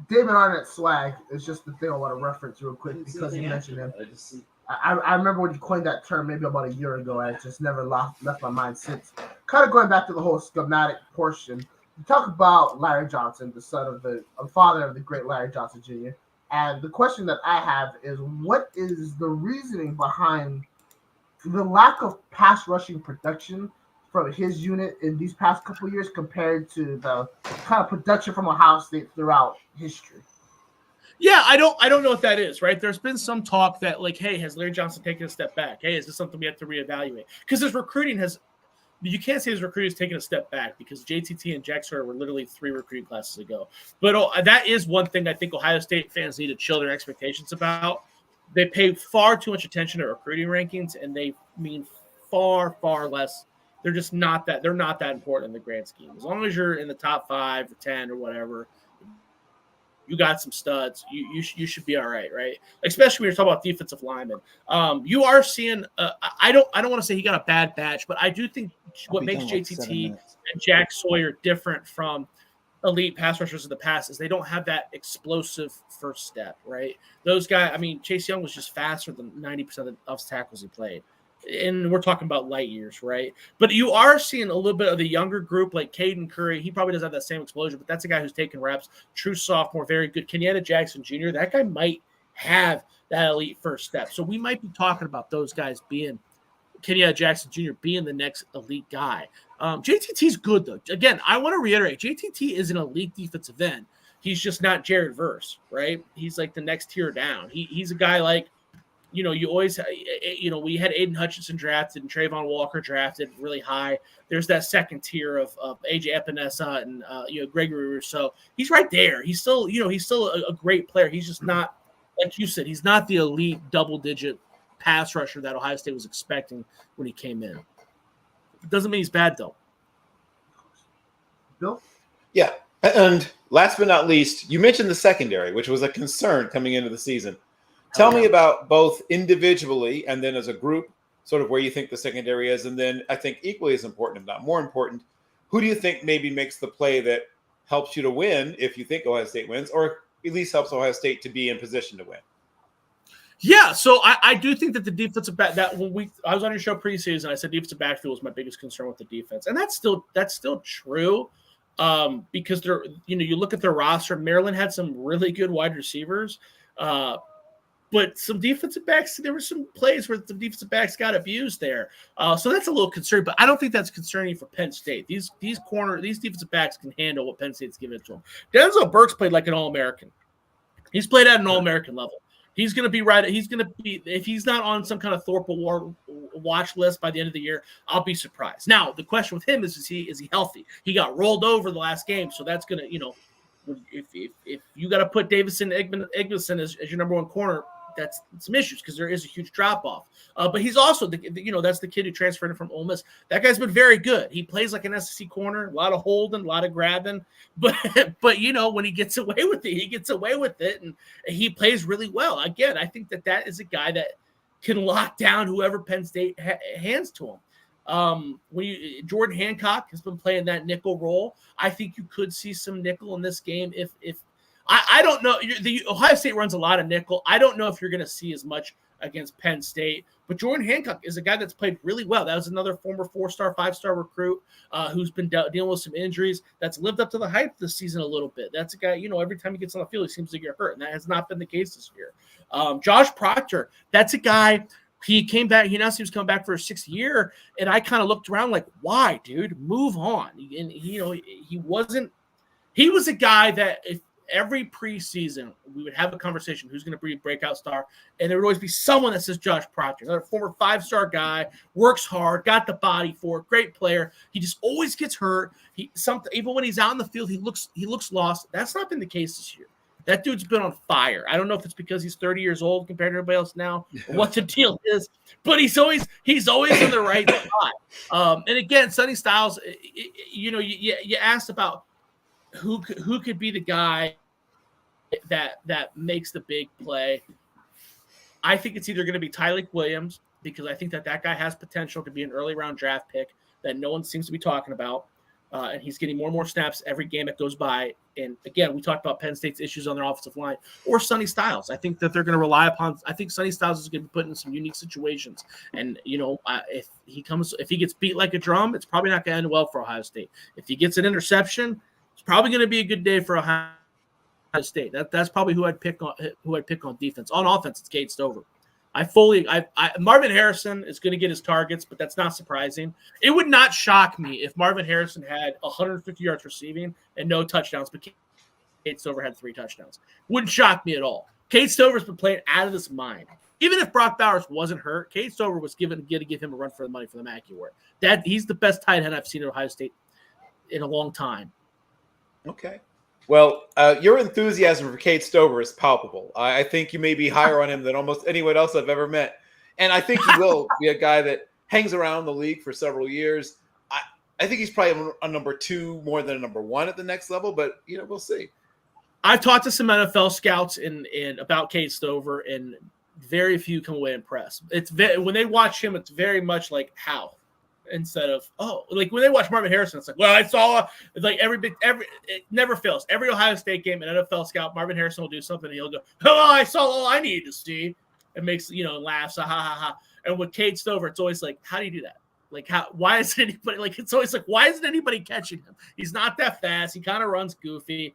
S3: David Arnett swag is just the thing I want to reference real quick because you mentioned him. I remember when you coined that term maybe about a year ago, and it just never left my mind since. Kind of going back to the whole schematic portion, you talk about Larry Johnson, the father of the great Larry Johnson Jr. And the question that I have is, what is the reasoning behind the lack of pass rushing production from his unit in these past couple of years compared to the kind of production from Ohio State throughout history?
S2: Yeah, I don't know what that is, right? There's been some talk that like, hey, has Larry Johnson taken a step back? Hey, is this something we have to reevaluate? Because his recruiting you can't say his recruiting has taken a step back because JTT and Jack Sawyer were literally 3 recruiting classes ago. But that is one thing I think Ohio State fans need to chill their expectations about. They pay far too much attention to recruiting rankings, and they mean far, far less. They're just not that. They're not that important in the grand scheme. As long as you're in the top 5 or 10 or whatever, you got some studs. You should be all right, right? Especially when you're talking about defensive linemen. You are seeing. I don't want to say he got a bad batch, but I do think what makes JTT and Jack Sawyer different from elite pass rushers of the past is they don't have that explosive first step, right? Those guys. I mean, Chase Young was just faster than 90% of tackles he played. And we're talking about light years, right? But you are seeing a little bit of the younger group like Caden Curry. He probably doesn't have that same explosion, but that's a guy who's taking reps. True sophomore, very good. Kenyatta Jackson Jr., that guy might have that elite first step. So we might be talking about those guys being Kenyatta Jackson Jr. being the next elite guy. JTT's good, though. Again, I want to reiterate, JTT is an elite defensive end. He's just not Jared Verse, right? He's like the next tier down. He's a guy like, you always, we had Aiden Hutchinson drafted and Trayvon Walker drafted really high. There's that second tier of AJ Epinesa and, Gregory Rousseau. He's right there. He's still a great player. He's just not, like you said, he's not the elite double-digit pass rusher that Ohio State was expecting when he came in. It doesn't mean he's bad, though.
S3: Bill?
S4: Yeah. And last but not least, you mentioned the secondary, which was a concern coming into the season. Tell me about both individually and then as a group, sort of where you think the secondary is. And then I think equally as important, if not more important, who do you think maybe makes the play that helps you to win if you think Ohio State wins, or at least helps Ohio State to be in position to win?
S2: Yeah, so I do think that the defensive back I was on your show preseason, I said defensive backfield was my biggest concern with the defense, and that's still true. Because you look at their roster, Maryland had some really good wide receivers. But some defensive backs, there were some plays where the defensive backs got abused there. So that's a little concerning, but I don't think that's concerning for Penn State. These defensive backs can handle what Penn State's giving to them. Denzel Burke's played like an All-American. He's played at an All-American level. He's going to be right. He's going to be, if he's not on some kind of Thorpe Award watch list by the end of the year, I'll be surprised. Now, the question with him is he healthy? He got rolled over the last game, so that's going to, if you got to put Davison Igbeson as your number 1 corner, that's some issues because there is a huge drop off. But he's also that's the kid who transferred in from Ole Miss. That guy's been very good. He plays like an SEC corner, a lot of holding, a lot of grabbing. But when he gets away with it, he gets away with it, and he plays really well. Again, I think that is a guy that can lock down whoever Penn State hands to him. Jordan Hancock has been playing that nickel role. I think you could see some nickel in this game. If I don't know, the Ohio State runs a lot of nickel. I don't know if you're going to see as much against Penn State, but Jordan Hancock is a guy that's played really well. That was another former 4-star, 5-star recruit who's been dealing with some injuries. That's lived up to the hype this season a little bit. That's a guy, every time he gets on the field, he seems to get hurt, and that has not been the case this year. Josh Proctor, that's a guy. He came back. He announced he was coming back for his 6th year, and I kind of looked around like, why, dude? Move on. And he wasn't. He was a guy that if every preseason we would have a conversation who's going to be a breakout star, and there would always be someone that says Josh Proctor, another former 5-star guy, works hard, got the body for it, great player. He just always gets hurt. Even when he's out in the field, he looks lost. That's not been the case this year. That dude's been on fire. I don't know if it's because he's 30 years old compared to everybody else now, or what the deal is, but he's always in the right spot. And again, Sonny Styles, you asked about who could be the guy that makes the big play. I think it's either going to be Tyleik Williams, because I think that guy has potential to be an early round draft pick that no one seems to be talking about. And he's getting more and more snaps every game that goes by. And again, we talked about Penn State's issues on their offensive line, or Sonny Styles. I think that they're going to rely upon. I think Sonny Styles is going to be put in some unique situations. And if he gets beat like a drum, it's probably not going to end well for Ohio State. If he gets an interception, it's probably going to be a good day for Ohio State. That's probably who I'd pick on defense. On offense, it's Cade Stover. Marvin Harrison is going to get his targets, but that's not surprising. It would not shock me if Marvin Harrison had 150 yards receiving and no touchdowns, but Cade Stover had 3 touchdowns. Wouldn't shock me at all. Cade Stover's been playing out of his mind. Even if Brock Bowers wasn't hurt, Cade Stover was going to give him a run for the money for the Mackey Award. He's the best tight end I've seen at Ohio State in a long time.
S4: Okay. Well, your enthusiasm for Cade Stover is palpable. I think you may be higher on him than almost anyone else I've ever met. And I think he will be a guy that hangs around the league for several years. I think he's probably a number 2 more than a number 1 at the next level, but, we'll see.
S2: I've talked to some NFL scouts about Cade Stover, and very few come away impressed. When they watch him, it's very much like how. Instead of like when they watch Marvin Harrison, it's like, well, I saw like it never fails. Every Ohio State game, an NFL scout, Marvin Harrison will do something, and he'll go, "Oh, I saw all I needed to see." It makes laughs, ha ha ha. And with Cade Stover, it's always like, how do you do that? Like, why isn't anybody like? It's always like, why isn't anybody catching him? He's not that fast. He kind of runs goofy.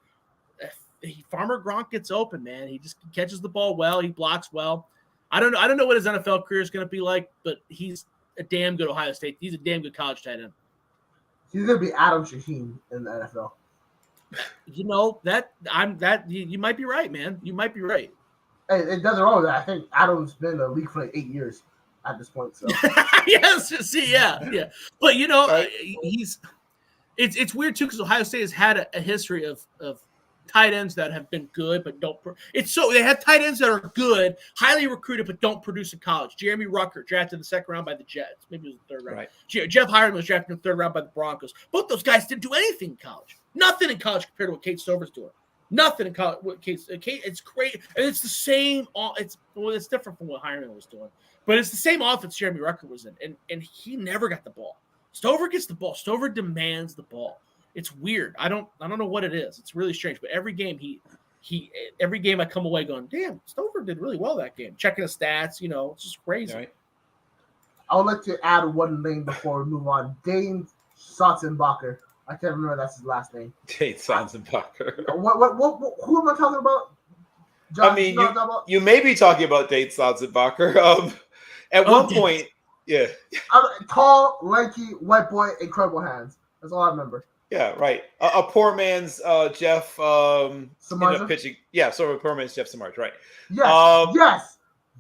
S2: Farmer Gronk gets open, man. He just catches the ball well. He blocks well. I don't know what his NFL career is going to be like, but he's a damn good Ohio State. He's a damn good college tight end.
S3: He's gonna be Adam Shaheen in the NFL.
S2: You might be right, man. You might be right.
S3: Hey, it doesn't wrong with that. I think Adam's been in the league for like 8 years at this point. So
S2: yes, see, yeah. But it's weird too, because Ohio State has had a history of tight ends that have been good but don't. They have tight ends that are good, highly recruited but don't produce in college. Jeremy Rucker drafted in the 2nd round by the Jets. Maybe it was the 3rd round. Right. Jeff Hiram was drafted in the 3rd round by the Broncos. Both those guys didn't do anything in college. Nothing in college compared to what Cade Stover's doing. Nothing in college. It's great, and it's the same. It's different from what Hiram was doing, but it's the same offense Jeremy Rucker was in, and he never got the ball. Stover gets the ball. Stover demands the ball. It's weird. I don't know what it is. It's really strange. But every game every game I come away going, damn, Stover did really well that game. Checking his stats, it's just crazy. Right.
S3: I would like to add one name before we move on. Dane Sotzenbacher. I can't remember that's his last name.
S4: Dane Sotzenbacher.
S3: What? Who am I talking about? John,
S4: I mean, you may be talking about Dane Sotzenbacher. At one point, yeah.
S3: Tall, lanky, white boy, incredible hands. That's all I remember.
S4: Yeah, right. A poor man's Jeff Samardzija? Pitching. Yeah, a poor man's Jeff Samardzija, right.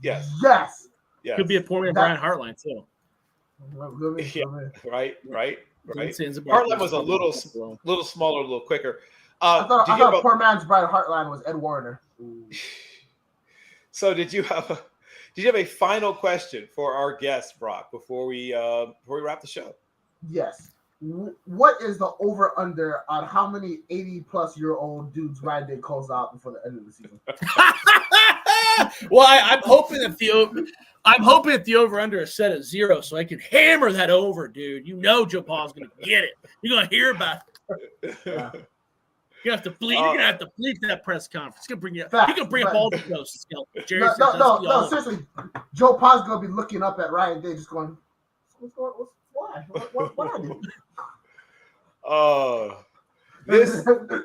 S3: Yes.
S2: Could be a poor man Brian Hartline, too.
S4: Yeah, right. Hartline was a little smaller, a little quicker.
S3: I thought poor man's Brian Hartline was Ed Warner.
S4: So did you have a final question for our guest, Brock, before we wrap the show?
S3: Yes. What is the over-under on how many 80-plus-year-old dudes Ryan Day calls out before the end of the season?
S2: Well, I'm hoping that the over under is set at 0, so I can hammer that over, dude. You know, Joe Paul's gonna get it. You're gonna hear about it.
S3: Yeah.
S2: You're gonna have to bleep that press conference. He can bring up all the ghosts. Jerry
S3: no, seriously. Joe Paul's gonna be looking up at Ryan Day, just going, "Why? What I do?"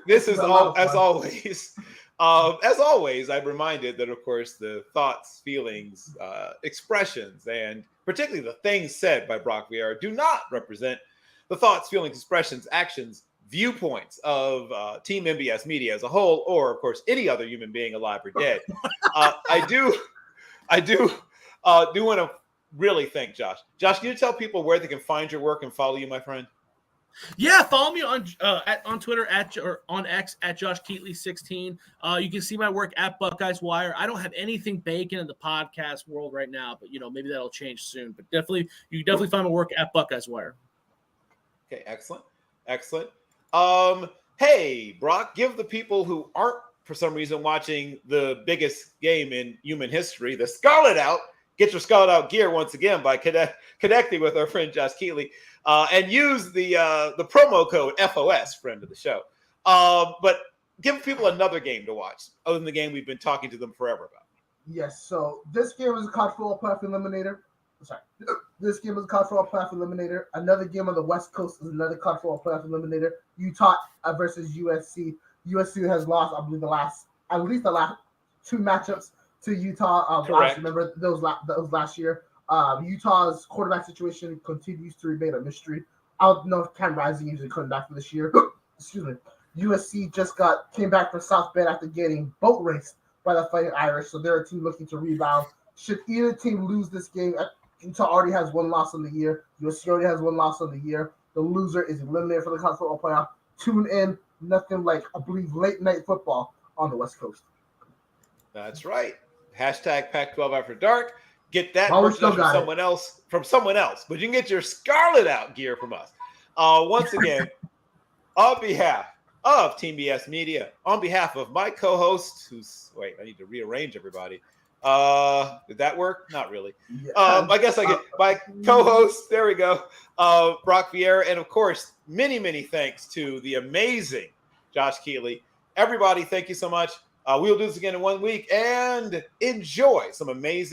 S4: This is all as always. As always, I'm reminded that, of course, the thoughts, feelings, expressions, and particularly the things said by Brock Vierra do not represent the thoughts, feelings, expressions, actions, viewpoints of Team MBS Media as a whole, or, of course, any other human being alive or dead. I do want to really thank Josh. Josh, can you tell people where they can find your work and follow you, my friend?
S2: Yeah, follow me on Twitter or on X at Josh Keatley 16. You can see my work at Buckeyes Wire. I don't have anything baking in the podcast world right now, but maybe that'll change soon. But you can definitely find my work at Buckeyes Wire.
S4: Okay, excellent. Hey, Brock, give the people who aren't for some reason watching the biggest game in human history, the Scarlet out. Get your Scarlet out gear once again by connecting with our friend Josh Keatley. And use the promo code FOS, friend of the show. But give people another game to watch, other than the game we've been talking to them forever about.
S3: Yes, so this game is a college football playoff eliminator. This game is a college football playoff eliminator. Another game on the West Coast is another college football playoff eliminator. Utah versus USC. USC has lost, I believe, at least the last 2 matchups to Utah. I remember those last year. Utah's quarterback situation continues to remain a mystery. I don't know if Cam Rising usually coming back for this year. Excuse me. USC just came back from South Bend after getting boat raced by the Fighting Irish, so they're a team looking to rebound. Should either team lose this game, Utah already has 1 loss on the year. USC already has 1 loss on the year. The loser is eliminated from the college football playoff. Tune in. Nothing like, I believe, late night football on the West Coast.
S4: That's right. Hashtag Pac-12 After Dark. Get that from someone else. But you can get your Scarlet out gear from us. Once again, on behalf of Team BS Media, on behalf of my co-host, I need to rearrange everybody. Did that work? Not really. Yeah. I guess I get my co-host. There we go. Brock Vierra, and of course, many, many thanks to the amazing Josh Keatley. Everybody, thank you so much. We'll do this again in 1 week, and enjoy some amazing